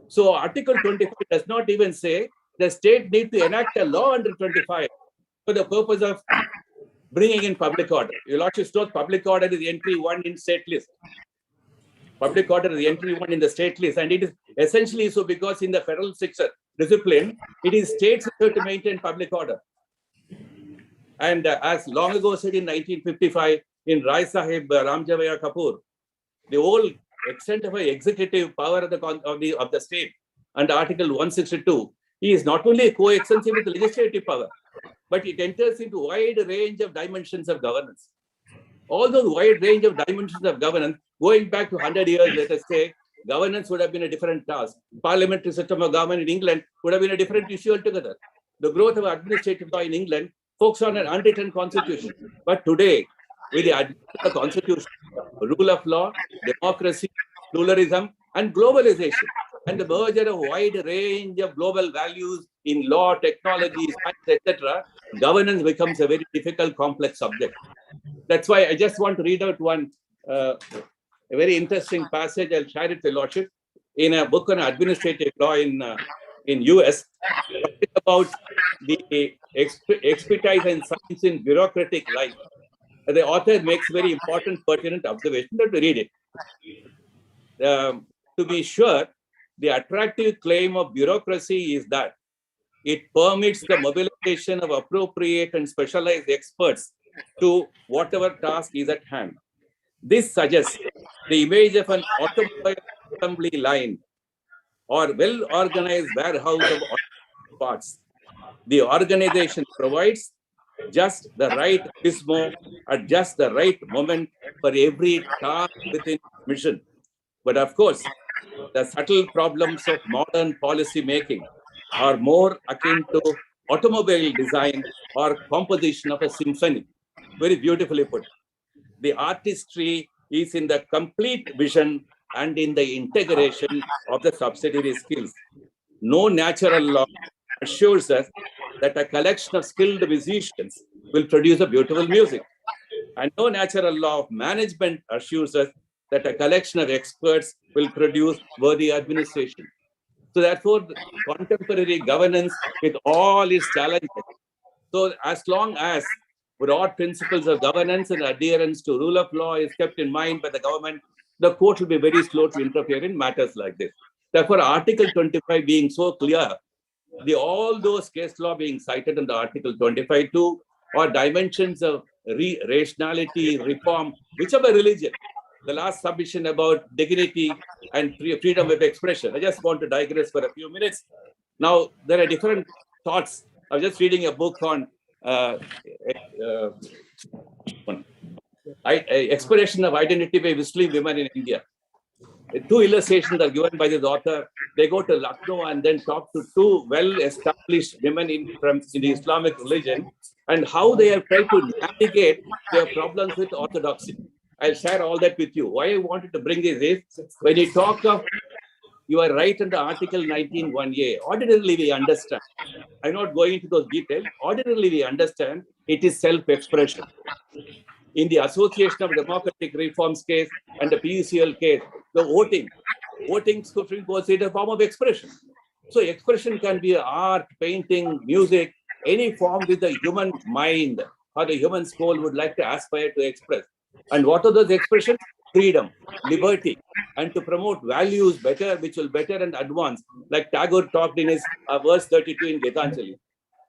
So Article 25 does not even say the state need to enact a law under 25 for the purpose of bringing in public order. Your Lordship knows public order is entry 1 in state list. Public order is entry 1 in the state list, and it is essentially so because in the federal sector discipline, it is states who have to maintain public order. And as long ago said in 1955 in Rai Sahib Ramjavaya Kapoor, the whole extent of the executive power of the state under Article 162 is not only coextensive with the legislative power, but it enters into a wide range of dimensions of governance. All those wide range of dimensions of governance, going back to 100 years, let us say, governance would have been a different task. Parliamentary system of government in England would have been a different issue altogether. The growth of administrative law in England focused on an unwritten constitution. But today, with the constitution, rule of law, democracy, pluralism, and globalization, and the merger of a wide range of global values in law, technology, science, etc., governance becomes a very difficult, complex subject. That's why I just want to read out one a very interesting passage. I'll share it with Lordship in a book on administrative law in US, about the expertise and science in bureaucratic life. The author makes very important, pertinent observation. Let me read it. To be sure, the attractive claim of bureaucracy is that it permits the mobilization of appropriate and specialized experts to whatever task is at hand. This suggests the image of an automobile assembly line or well-organized warehouse of parts. The organization provides just the right gizmo at just the right moment for every task within mission. But of course, the subtle problems of modern policy making are more akin to automobile design or composition of a symphony. Very beautifully put. The artistry is in the complete vision and in the integration of the subsidiary skills. No natural law assures us that a collection of skilled musicians will produce a beautiful music. And no natural law of management assures us that a collection of experts will produce worthy administration. So therefore, the contemporary governance with all its challenges. So as long as broad principles of governance and adherence to rule of law is kept in mind by the government, the court will be very slow to interfere in matters like this. Therefore, Article 25 being so clear, all those case law being cited under Article 25(2) or dimensions of rationality, reform, whichever religion. The last submission about dignity and freedom of expression. I just want to digress for a few minutes. Now, there are different thoughts. I was just reading a book on expression of identity by Muslim women in India. 2 illustrations are given by this author. They go to Lucknow and then talk to 2 well-established women in the Islamic religion and how they have tried to navigate their problems with orthodoxy. I'll share all that with you. Why I wanted to bring this is, when you talk of, you are right under Article 19(1)(a), ordinarily we understand. I'm not going into those details. Ordinarily we understand it is self-expression. In the Association of Democratic Reforms case and the PUCL case, the voting Supreme Court said a form of expression. So expression can be art, painting, music, any form with the human mind or the human soul would like to aspire to express. And what are those expressions? Freedom, liberty, and to promote values better, which will better and advance, like Tagore talked in his verse 32 in Gitanjali,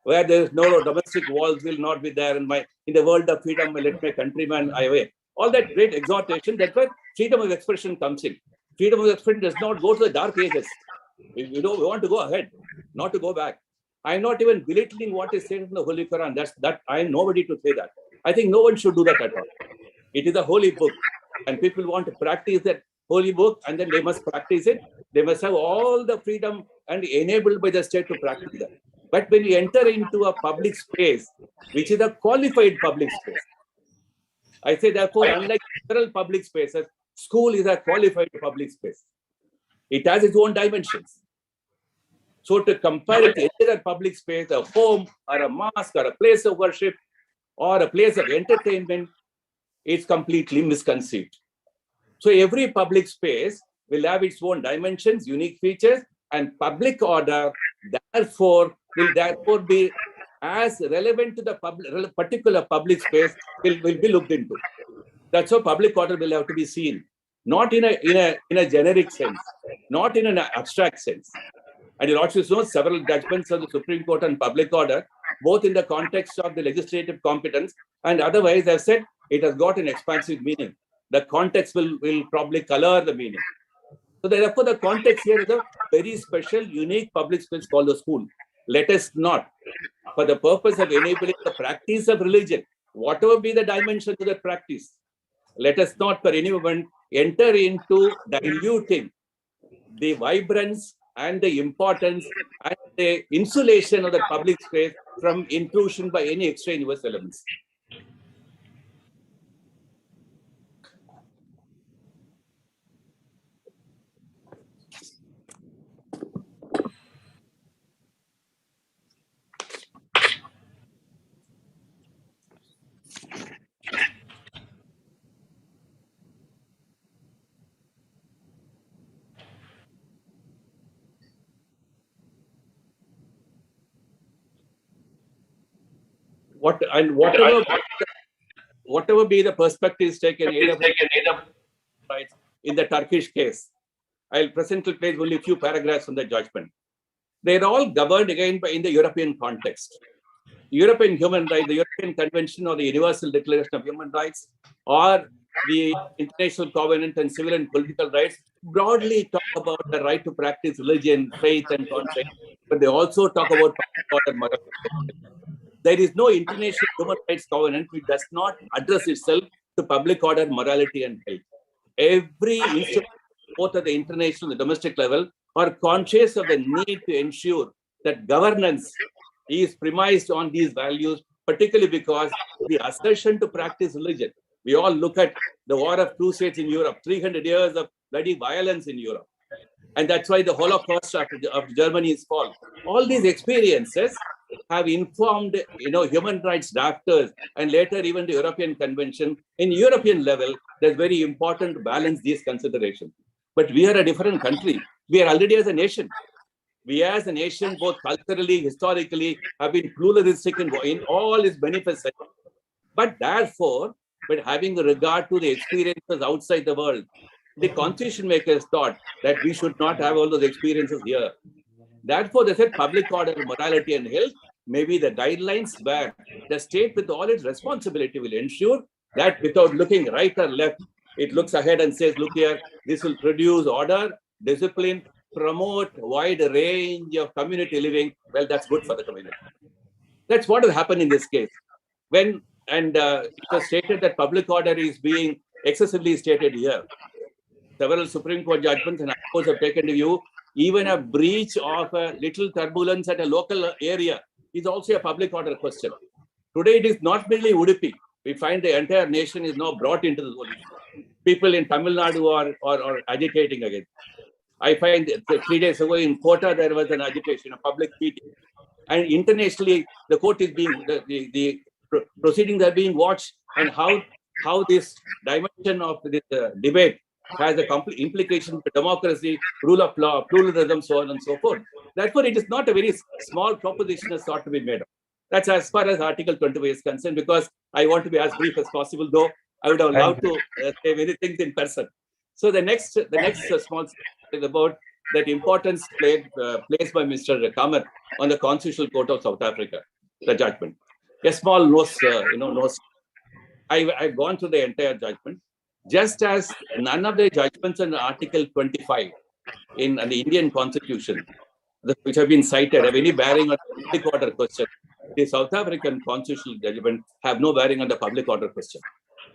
where there is no domestic walls will not be there, in the world of freedom, let my countryman away. All that great exhortation, that's where freedom of expression comes in. Freedom of expression does not go to the dark ages. We want to go ahead, not to go back. I'm not even belittling what is said in the Holy Quran. That I am nobody to say that. I think no one should do that at all. It is a holy book, and people want to practice that holy book, and then they must practice it. They must have all the freedom and enabled by the state to practice that. But when you enter into a public space, which is a qualified public space, I say therefore, unlike several public spaces, school is a qualified public space. It has its own dimensions. So to compare it to any other public space, a home or a mosque or a place of worship or a place of entertainment, is completely misconceived. So every public space will have its own dimensions, unique features, and public order, therefore, will therefore be as relevant to the particular public space will be looked into. That's how public order will have to be seen, not in a generic sense, not in an abstract sense. And you also know several judgments of the Supreme Court on public order, both in the context of the legislative competence and otherwise, I've said it has got an expansive meaning. The context will probably color the meaning. So therefore, the context here is a very special, unique public space called the school. Let us not, for the purpose of enabling the practice of religion, whatever be the dimension of that practice, let us not for any moment enter into diluting the vibrance and the importance and the insulation of the public space from intrusion by any extraneous elements. Whatever be the perspectives taken rights in the Turkish case, I'll presently place only a few paragraphs from the judgment. They're all governed again in the European context. European human rights, the European Convention or the Universal Declaration of Human Rights, or the International Covenant on Civil and Political Rights, broadly talk about the right to practice religion, faith, and conscience, but they also talk about morality. There is no international human rights covenant which does not address itself to public order, morality, and health. Every institution, both at the international and the domestic level, are conscious of the need to ensure that governance is premised on these values, particularly because the assertion to practice religion. We all look at the War of Crusades in Europe, 300 years of bloody violence in Europe. And that's why the Holocaust of Germany's fall. All these experiences have informed, human rights drafters and later even the European Convention. In European level, there's very important to balance these considerations. But we are a different country. We are already as a nation. We as a nation, both culturally, historically, have been pluralistic in all its manifestations. But therefore, but having a regard to the experiences outside the world, the constitution makers thought that we should not have all those experiences here. Therefore, they said public order, morality, and health may be the guidelines where the state, with all its responsibility, will ensure that without looking right or left, it looks ahead and says, look here, this will produce order, discipline, promote wide range of community living. Well, that's good for the community. That's what will happen in this case. When it was stated that public order is being excessively stated here. Several Supreme Court judgments and courts have taken the view, even a breach of a little turbulence at a local area is also a public order question. Today, it is not merely Udupi. We find the entire nation is now brought into the whole issue. People in Tamil Nadu are agitating again. I find 3 days ago in Kota, there was an agitation, a public meeting. And internationally, the court is being, the proceedings are being watched, and how this dimension of this debate has a complete implication for democracy, rule of law, pluralism, so on and so forth. Therefore, it is not a very small proposition as sought to be made. That's as far as Article 25 is concerned, because I want to be as brief as possible, though I would have loved to say many things in person. So the next small is about that importance placed by Mr. Kamath on the Constitutional Court of South Africa, the judgment. A small nose, I've gone through the entire judgment. Just as none of the judgments in Article 25 in the Indian Constitution, which have been cited, have any bearing on the public order question, the South African constitutional judgment have no bearing on the public order question.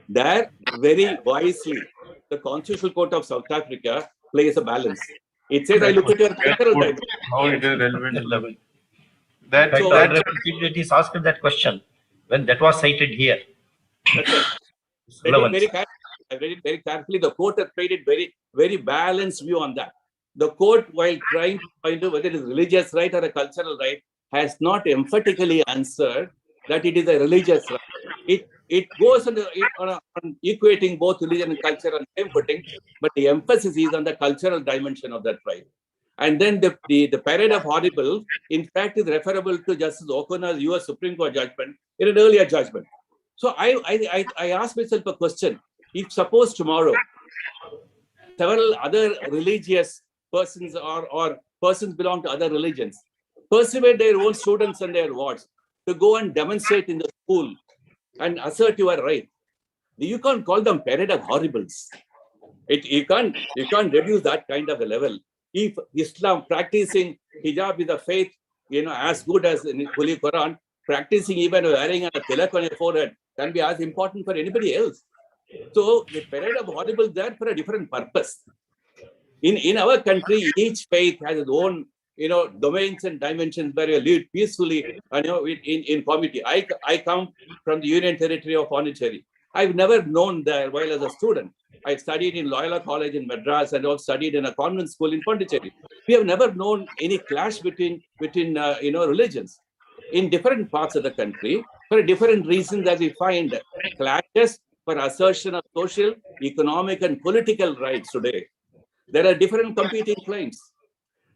There, very wisely, the Constitutional Court of South Africa plays a balance. It says, I look at your cultural dimension. How it is relevant. It is asked that question when that was cited here. Very carefully, the court has played it very balanced view on that. The court, while trying to find out whether it is religious right or a cultural right, has not emphatically answered that it is a religious right. It goes on equating both religion and culture on same footing, but the emphasis is on the cultural dimension of that right. And then the parade of horrible, in fact, is referable to Justice O'Connor's US Supreme Court judgment in an earlier judgment. So I asked myself a question. If suppose tomorrow, several other religious persons or persons belong to other religions, persuade their own students and their wards to go and demonstrate in the school and assert your right, you can't call them parade of horribles. You can't reduce that kind of a level. If Islam practicing hijab is a faith, as good as in Holy Quran, practicing even wearing a tilak on your forehead can be as important for anybody else. So the parade of horribles there for a different purpose. In our country, each faith has its own domains and dimensions where you live peacefully in community. I come from the Union Territory of Pondicherry. I've never known there while as a student. I studied in Loyola College in Madras and also studied in a convent school in Pondicherry. We have never known any clash between religions. In different parts of the country, for different reasons, as we find clashes for assertion of social, economic, and political rights today. There are different competing claims.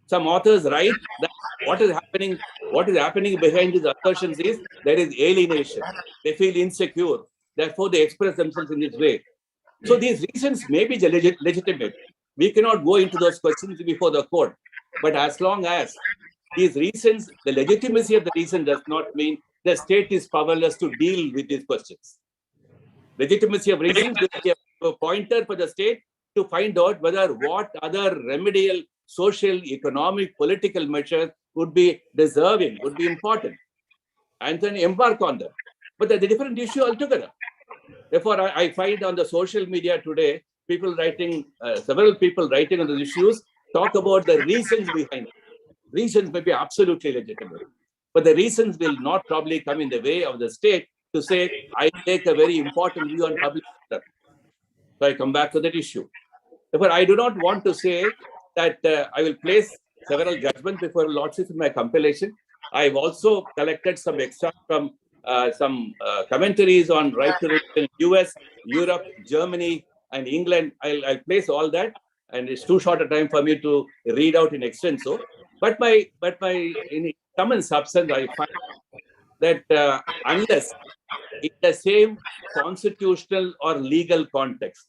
Some authors write that what is happening behind these assertions is there is alienation. They feel insecure. Therefore, they express themselves in this way. So these reasons may be legitimate. We cannot go into those questions before the court. But as long as these reasons, the legitimacy of the reason does not mean the state is powerless to deal with these questions. Legitimacy of reasons will be a pointer for the state to find out whether what other remedial, social, economic, political measures would be deserving, would be important, and then embark on them. But that's a different issue altogether. Therefore, I find on the social media today, several people writing on the issues talk about the reasons behind it. Reasons may be absolutely legitimate, but the reasons will not probably come in the way of the state to say, I take a very important view on public order. So I come back to that issue. Therefore, I do not want to say that I will place several judgments before Lordship in my compilation. I've also collected some extra from some commentaries on right to religion in US, Europe, Germany, and England. I'll place all that. and it's too short a time for me to read out in extenso. But in sum and substance, I find that unless in the same constitutional or legal context,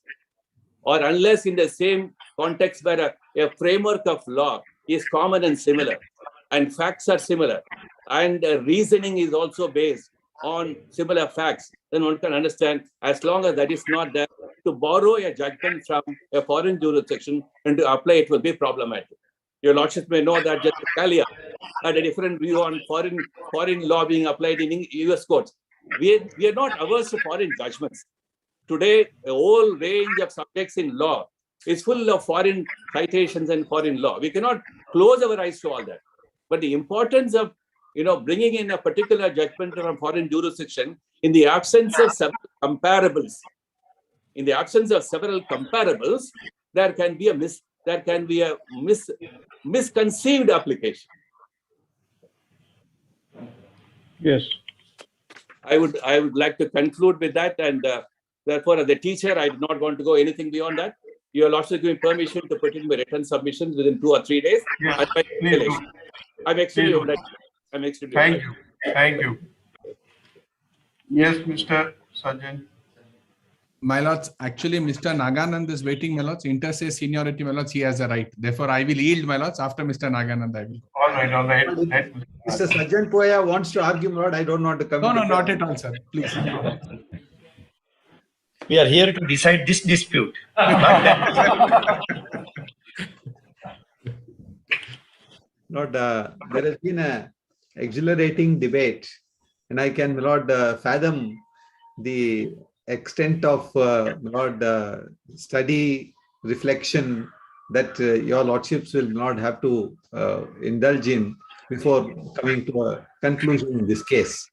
or unless in the same context where a framework of law is common and similar, and facts are similar, and reasoning is also based on similar facts, then one can understand, as long as that is not there, to borrow a judgment from a foreign jurisdiction and to apply it will be problematic. Your Lordship may know that Justice Scalia had a different view on foreign law being applied in US courts. We are not averse to foreign judgments. Today, a whole range of subjects in law is full of foreign citations and foreign law. We cannot close our eyes to all that. But the importance of bringing in a particular judgment from foreign jurisdiction in the absence of several comparables, there can be a misconceived application. Yes. I would like to conclude with that, and therefore, as a teacher, I do not want to go anything beyond that. Your Lordship give me permission to put in my written submissions within 2 or 3 days. Yes, I'm extremely obliged. Thank you. Yes, Mr. Sajjan. My lords, actually, Mr. Naganand is waiting, my lords. Inter se seniority, my lords, he has a right. Therefore, I will yield, my lords. After Mr. Naganand, I will. All right. Mr. Sajjan Poya wants to argue, Lord. I don't want to come. No, not at all, sir. Please. We are here to decide this dispute. Lord, there has been a exhilarating debate, and I can, Lord, fathom the extent of study, reflection that your Lordships will not have to indulge in before coming to a conclusion in this case.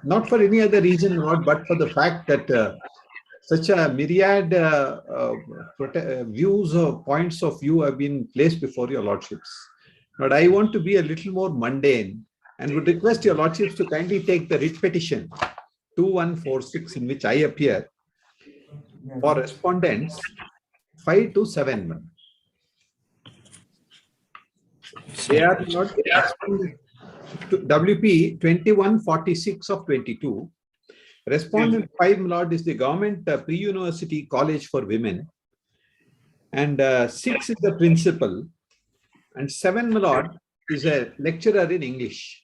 Not for any other reason, Lord, but for the fact that such a myriad views or points of view have been placed before your Lordships. But I want to be a little more mundane and would request your Lordships to kindly take the writ petition 2146 in which I appear for respondents 5 to 7. They are not WP 2146 of 22. Respondent 5, Lord, is the Government Pre-University College for Women, and 6 is the principal, and 7, Lord, is a lecturer in English.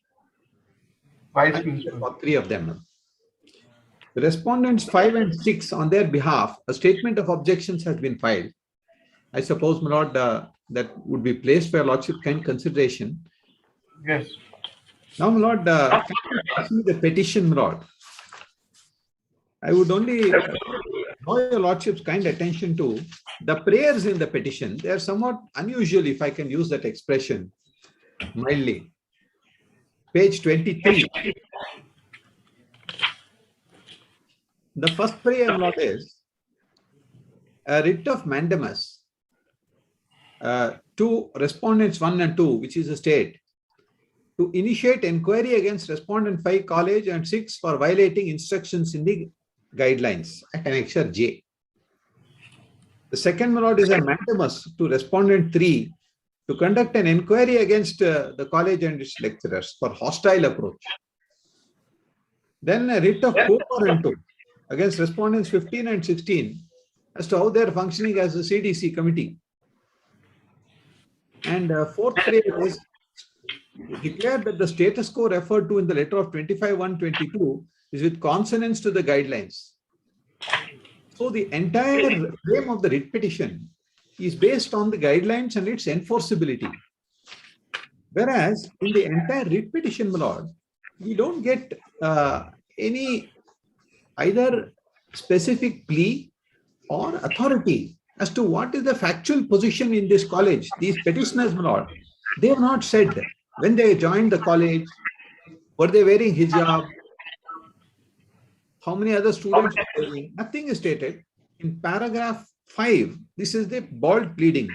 Vice principal. For 3 of them. The respondents 5 and 6, on their behalf, a statement of objections has been filed. I suppose, my Lord, that would be placed for your Lordship kind consideration. Yes. Now, my Lord, can you pass me the petition, my Lord? I would only draw your Lordship's kind attention to the prayers in the petition. They are somewhat unusual, if I can use that expression mildly. Page 23. The first prayer, Lord, is a writ of mandamus to respondents 1 and 2, which is the state, to initiate inquiry against respondent 5 college and 6 for violating instructions in the guidelines at Annexure J. The second, my Lord, is a mandamus to respondent 3 to conduct an inquiry against the college and its lecturers for hostile approach. Then a writ of co-parental against respondents 15 and 16 as to how they are functioning as a CDC committee. And fourth prayer is declared that the status quo referred to in the letter of 25/1/22 is with consonance to the guidelines. So the entire frame of the writ petition is based on the guidelines and its enforceability. Whereas in the entire writ petition, my Lord, we don't get any either specific plea or authority as to what is the factual position in this college. These petitioners, my Lord, they have not said when they joined the college, were they wearing hijab, how many other students were wearing, nothing is stated. In paragraph 5, this is the bold pleading,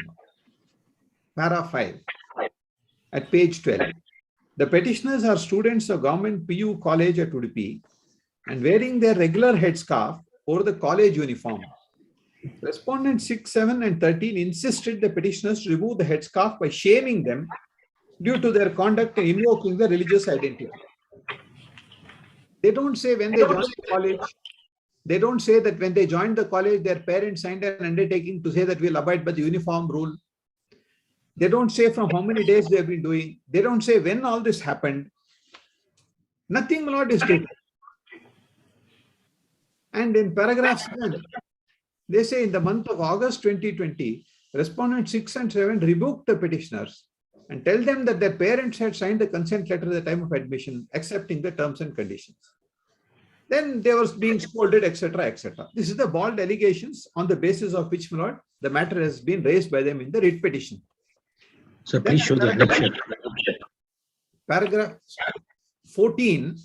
para 5, at page 12. The petitioners are students of Government PU College at Udupi and wearing their regular headscarf over the college uniform. Respondents 6, 7, and 13 insisted the petitioners to remove the headscarf by shaming them due to their conduct in invoking the religious identity. They don't say when they joined the college. They don't say that when they joined the college, their parents signed an undertaking to say that we'll abide by the uniform rule. They don't say from how many days they have been doing. They don't say when all this happened. Nothing, my lord, is stated. And in paragraph 7, they say in the month of August 2020, respondents 6 and 7 rebuked the petitioners and tell them that their parents had signed the consent letter at the time of admission, accepting the terms and conditions. Then they were being scolded, etc., etc. This is the bald allegations on the basis of which, my lord, the matter has been raised by them in the writ petition. So please show the adoption. Paragraph 14,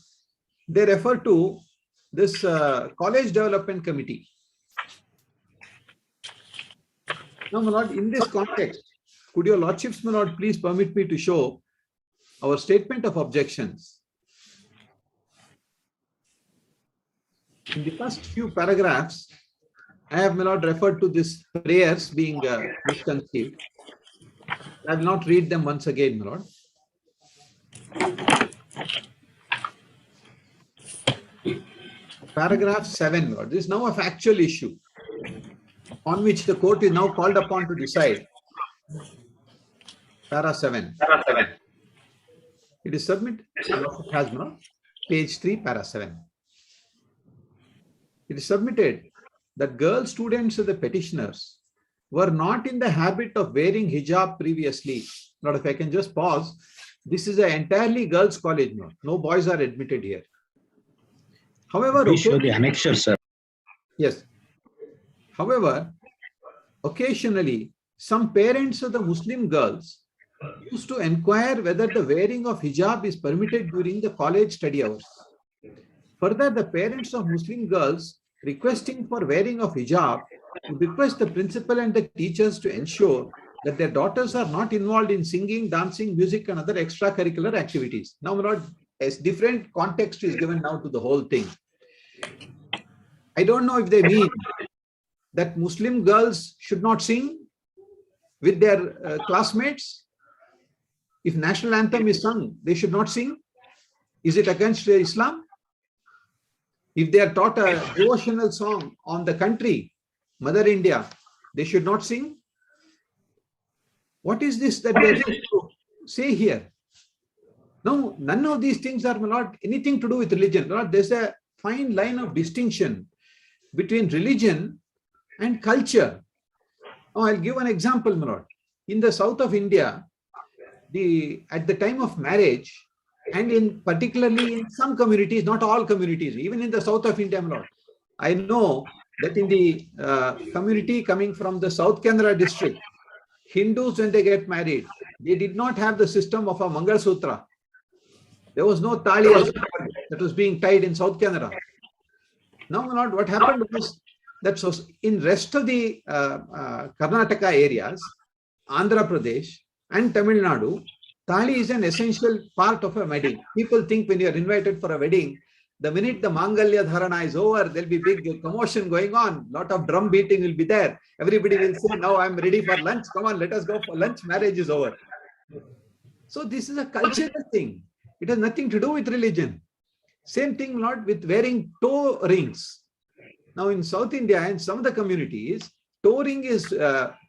they refer to this College Development Committee. Now, my lord, in this context, could your lordships, my lord, please permit me to show our statement of objections. In the first few paragraphs, I have, my lord, referred to these prayers being misconceived. I will not read them once again, my lord. Paragraph 7, Lord. This is now a factual issue on which the court is now called upon to decide. Para 7. It is submitted. It has now page 3, para 7. It is submitted that girl students of the petitioners were not in the habit of wearing hijab previously. Lord, if I can just pause. This is an entirely girls' college now. No boys are admitted here. However, please show the annexure, sir. Yes. However, occasionally, some parents of the Muslim girls used to inquire whether the wearing of hijab is permitted during the college study hours. Further, the parents of Muslim girls requesting for wearing of hijab request the principal and the teachers to ensure that their daughters are not involved in singing, dancing, music, and other extracurricular activities. Now, my lord, a different context is given now to the whole thing. I don't know if they mean that Muslim girls should not sing with their classmates. If national anthem is sung, they should not sing. Is it against Islam? If they are taught a devotional song on the country, Mother India, they should not sing. What is this that they are trying to say here? No, none of these things are not anything to do with religion. Lord, there's a fine line of distinction between religion and culture. Now, I'll give an example, my lord. In the south of India, at the time of marriage, and in particularly in some communities, not all communities, even in the south of India, my lord, I know that in the community coming from the South Canara district, Hindus, when they get married, they did not have the system of a Mangal Sutra. There was no tali that was being tied in South Canara. Now, my lord, what happened was that in rest of the Karnataka areas, Andhra Pradesh and Tamil Nadu, tali is an essential part of a wedding. People think when you are invited for a wedding, the minute the Mangalya Dharana is over, there'll be big commotion going on. Lot of drum beating will be there. Everybody will say, now I'm ready for lunch. Come on, let us go for lunch. Marriage is over. So this is a cultural thing. It has nothing to do with religion. Same thing, Lord, with wearing toe rings. Now in South India and some of the communities, toe ring is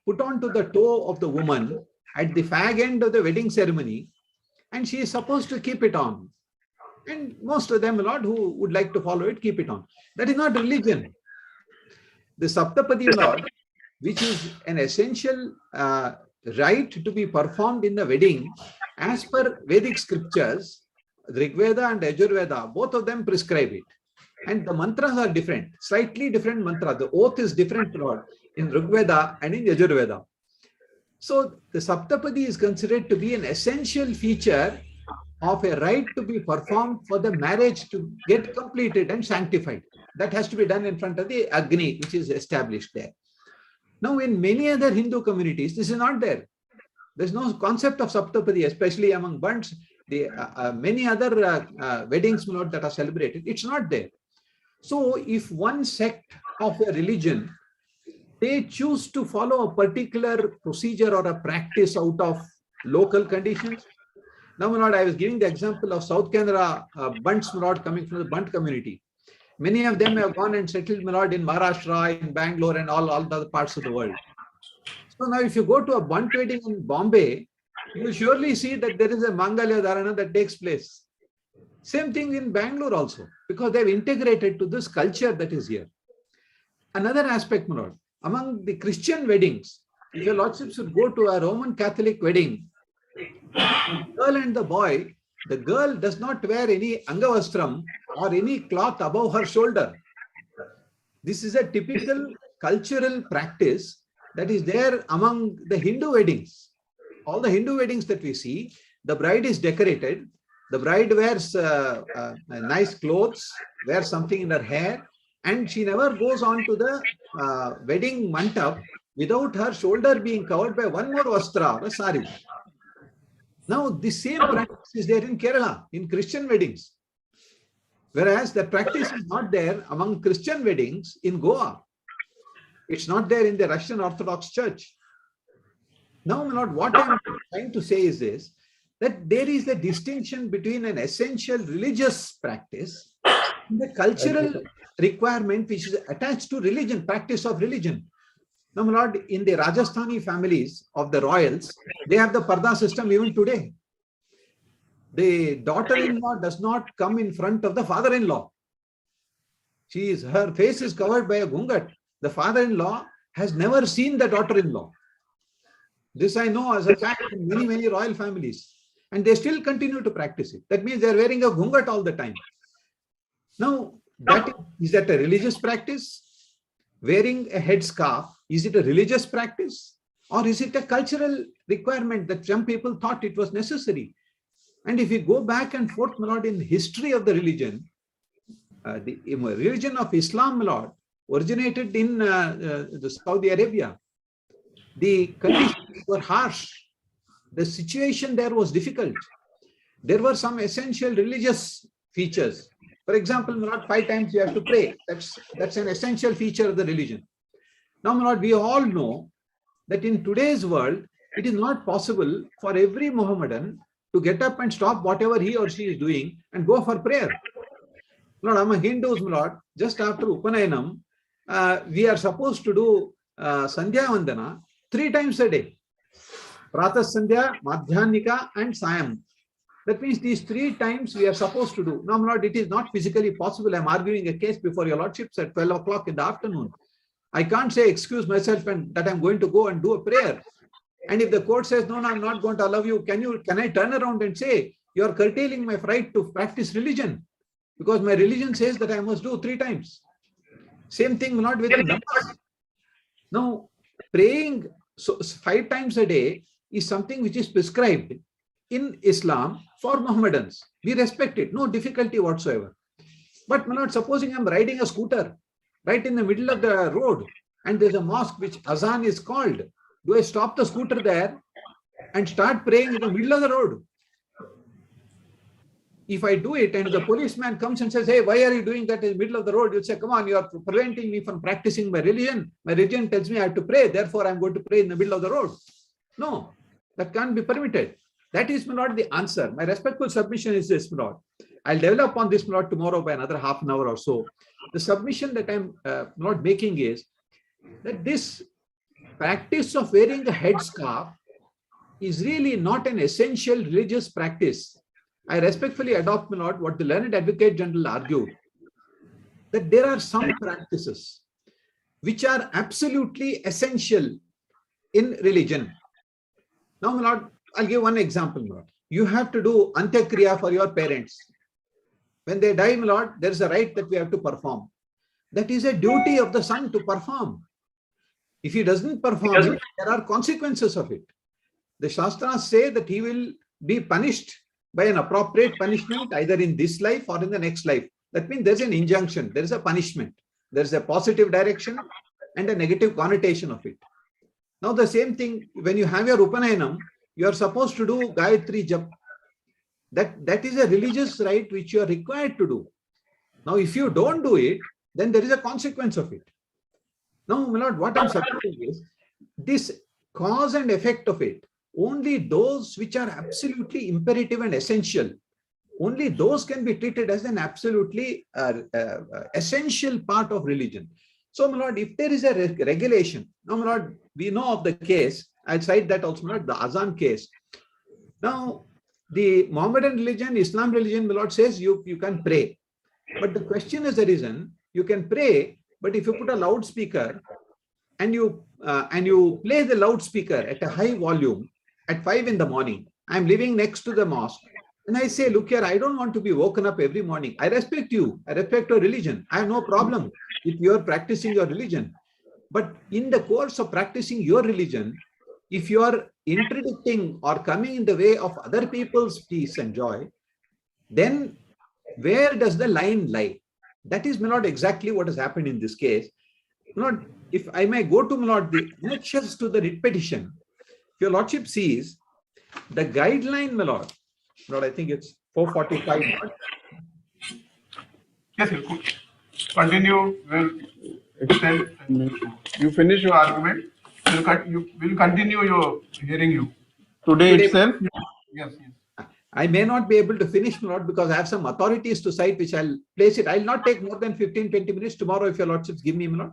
put onto the toe of the woman at the fag end of the wedding ceremony, and she is supposed to keep it on. And most of them, Lord, who would like to follow it, keep it on. That is not religion. The Saptapadi, Lord, which is an essential rite to be performed in the wedding, as per Vedic scriptures, Rigveda and Yajurveda, both of them prescribe it. And the mantras are different, slightly different mantra. The oath is different, Lord, in Rigveda and in Yajurveda. So the Saptapadi is considered to be an essential feature of a rite to be performed for the marriage to get completed and sanctified. That has to be done in front of the Agni, which is established there. Now, in many other Hindu communities, this is not there. There's no concept of Saptapadi, especially among Bunds. The many other weddings that are celebrated, it's not there. So if one sect of a religion they choose to follow a particular procedure or a practice out of local conditions. Now, my lord, I was giving the example of South Canara Bunts, my lord, coming from the Bunt community. Many of them have gone and settled, my lord, in Maharashtra, in Bangalore, and all the other parts of the world. So now, if you go to a Bunt wedding in Bombay, you will surely see that there is a Mangalya Dharana that takes place. Same thing in Bangalore also, because they've integrated to this culture that is here. Another aspect, my lord, among the Christian weddings, if your lordship should go to a Roman Catholic wedding, the girl and the girl does not wear any angavastram or any cloth above her shoulder. This is a typical cultural practice that is there among the Hindu weddings. All the Hindu weddings that we see, the bride is decorated, the bride wears nice clothes, wears something in her hair, and she never goes on to the wedding mandap without her shoulder being covered by one more vastra, or a sari. Now, the same practice is there in Kerala, in Christian weddings. Whereas the practice is not there among Christian weddings in Goa. It's not there in the Russian Orthodox Church. Now, my lord, what I'm trying to say is this, that there is a distinction between an essential religious practice and the cultural requirement which is attached to religion, practice of religion. Now, my lord, in the Rajasthani families of the royals, they have the parda system even today. The daughter-in-law does not come in front of the father-in-law. Her face is covered by a gungat. The father-in-law has never seen the daughter-in-law. This I know as a fact in many, many royal families. And they still continue to practice it. That means they're wearing a gungat all the time. Now, is that a religious practice? Wearing a headscarf, is it a religious practice? Or is it a cultural requirement that some people thought it was necessary? And if you go back and forth, my lord, in history of the religion of Islam, my lord, originated in Saudi Arabia. The conditions were harsh. The situation there was difficult. There were some essential religious features. For example, my lord, 5 times you have to pray. That's an essential feature of the religion. Now, my lord, we all know that in today's world, it is not possible for every Mohammedan to get up and stop whatever he or she is doing and go for prayer. Lord, among Hindus, my lord, just after Upanayanam, we are supposed to do Sandhya Vandana 3 times a day. Pratha Sandhya, Madhyanika, and Sayam. That means these 3 times we are supposed to do. Now, my lord, it is not physically possible. I'm arguing a case before your lordships at 12 o'clock in the afternoon. I can't say excuse myself and that I'm going to go and do a prayer. And if the court says, no, I'm not going to allow you, can I turn around and say, you're curtailing my right to practice religion? Because my religion says that I must do 3 times. Same thing, not with numbers. Now, praying 5 times a day is something which is prescribed in Islam for Mohammedans. We respect it, no difficulty whatsoever. But my lord, supposing I'm riding a scooter right in the middle of the road and there's a mosque which azan is called, do I stop the scooter there and start praying in the middle of the road? If I do it and the policeman comes and says, hey, why are you doing that in the middle of the road? You'll say, come on, you are preventing me from practicing my religion. My religion tells me I have to pray. Therefore, I'm going to pray in the middle of the road. No, that can't be permitted. That is not the answer. My respectful submission is this, my lord. I'll develop on this, my lord, tomorrow by another half an hour or so. The submission that I'm not making is that this practice of wearing a headscarf is really not an essential religious practice. I respectfully adopt, my lord, what the learned advocate general argued, that there are some practices which are absolutely essential in religion. Now, my lord, I'll give one example, my lord. You have to do Antyakriya for your parents. When they die, my lord, there is a rite that we have to perform. That is a duty of the son to perform. If he doesn't perform it, there are consequences of it. The Shastras say that he will be punished by an appropriate punishment either in this life or in the next life. That means there's an injunction, there is a punishment. There's a positive direction and a negative connotation of it. Now the same thing, when you have your Upanayanam, you are supposed to do Gayatri Jap. That is a religious rite which you are required to do. Now if you don't do it, then there is a consequence of it. Now, my lord, what I'm submitting is this cause and effect of it. Only those which are absolutely imperative and essential, only those can be treated as an absolutely essential part of religion. So, my lord, if there is a regulation, now, my lord, we know of the case, I'll cite that also, my lord, the Azan case. Now, the Mohammedan religion, Islam religion, my lord, says you can pray. But the question is arisen, you can pray, but if you put a loudspeaker and you play the loudspeaker at a high volume at 5 in the morning, I'm living next to the mosque, and I say, look here, I don't want to be woken up every morning. I respect you. I respect your religion. I have no problem if you're practicing your religion. But in the course of practicing your religion, if you are interdicting or coming in the way of other people's peace and joy, then where does the line lie? That is not exactly what has happened in this case. Not, if I may go to the annexures to the writ petition, if your lordship sees the guideline, my lord, I think it's 445. Yes, sir. Continue. We'll extend. You finish your argument. We'll continue your hearing you. Today itself. Yes. I may not be able to finish, my lord, because I have some authorities to cite, which I'll place it. I'll not take more than 15-20 minutes tomorrow if your lordships give me, my lord.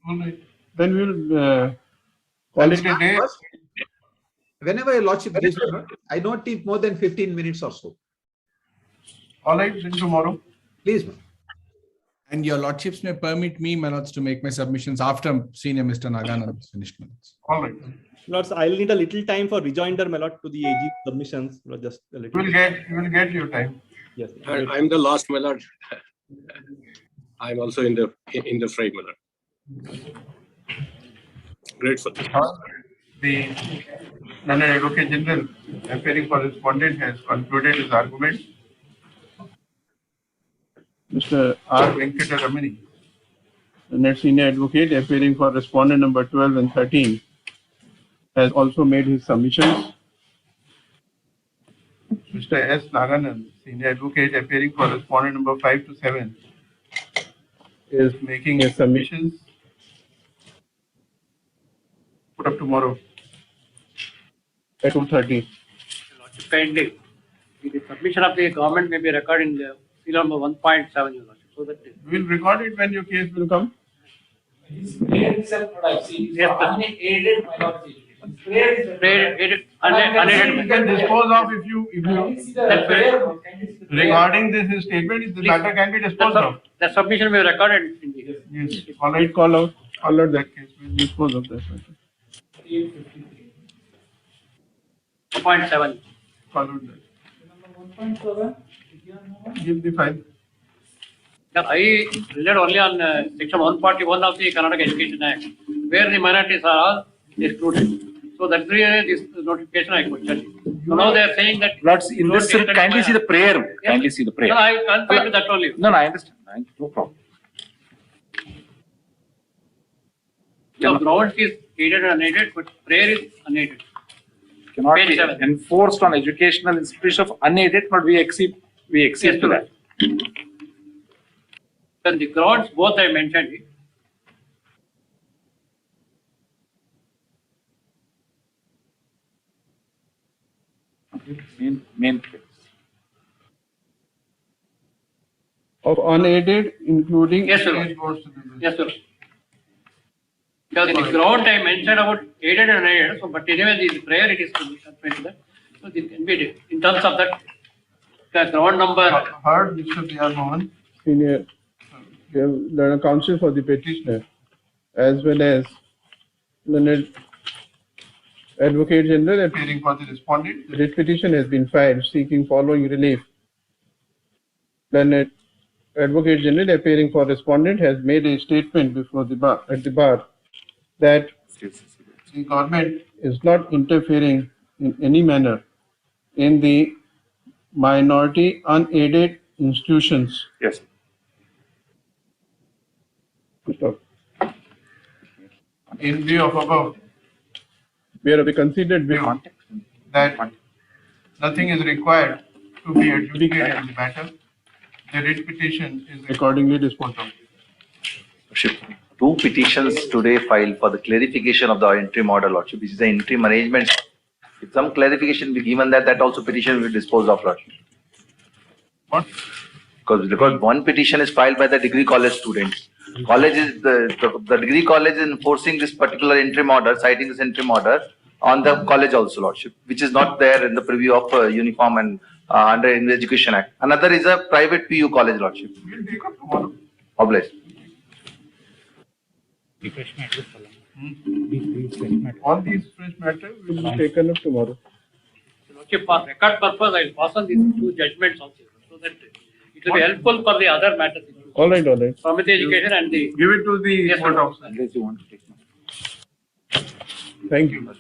All right. Then we'll call it a day. Whenever your lordship gives me, I don't take more than 15 minutes or so. All right, then tomorrow. Please, ma'am. And your lordships may permit me, my lords, to make my submissions after Senior Mr. Naganand has finished. All right. Lords, I'll need a little time for rejoinder, my lord, to the AG submissions. Just a little. You will get your time. Yes. I'm the last, my lord. I'm also in the fray, my lord. Grateful. The London Advocate General, appearing for respondent, has concluded his argument. Mr. R. Venkataramani, the Senior Advocate, appearing for respondent number 12 and 13, has also made his submissions. Mr. S. Naganand, Senior Advocate, appearing for respondent number 5 to 7, is making his submissions. Put up tomorrow at 2:30. Kindly, the submission of the government may be recorded in the serial number 1.7, so that We'll record it when your case will come. unaided, You can dispose of if you regarding this statement, the matter can be disposed of. the submission may be recorded in the. Yes. All right, call out that case. We'll dispose of that matter. 1.7. Call out that. Give the file. Sir, I relied only on section 141 of the Karnataka Education Act, where the minorities are all excluded. So that's this notification I questioned. So now they are saying that. Lords, in this, kindly see the prayer. Kindly see the prayer. No, I confirm with that only. No, I understand. No problem. The ground is aided and unaided, but prayer is unaided. Cannot Page be 7. enforced on educational institution of unaided, but we accede to that. Then the grounds, both I mentioned. Main place. Of unaided, including. Yes, sir. Yes, sir. Because in the ground I mentioned about aided and unaided, so but anyway, the prayer it is that. So this can be in terms of that the ground number. Heard Mr. B.R. Mohan, Senior the counsel for the petitioner, as well as the Advocate General appearing for the respondent. The writ petition has been filed seeking following relief. Then Advocate General appearing for respondent has made a statement before the bar that the government is not interfering in any manner in the minority unaided institutions. Yes. In view of above, we are of the considered view that nothing is required to be adjudicated in the matter. The writ petition is accordingly disposed of. two petitions today filed for the clarification of the interim order, Lordship, which is the interim arrangement. If some clarification be given that also petition will be disposed of, Lordship. What? Because one petition is filed by the degree college students. College is the degree college is enforcing this particular interim order, citing this interim order on the college also, Lordship, which is not there in the preview of uniform and under in the Education Act. Another is a private PU college, Lordship. We'll take up tomorrow. Obliged. All these fresh matters will be taken up tomorrow. Okay, for record purpose, I will pass on these two judgments also, so that it will be helpful for the other matters. All right, all right. From the education and the. Give it to the Yes, court sir. officer. Unless you want to take. Thank you.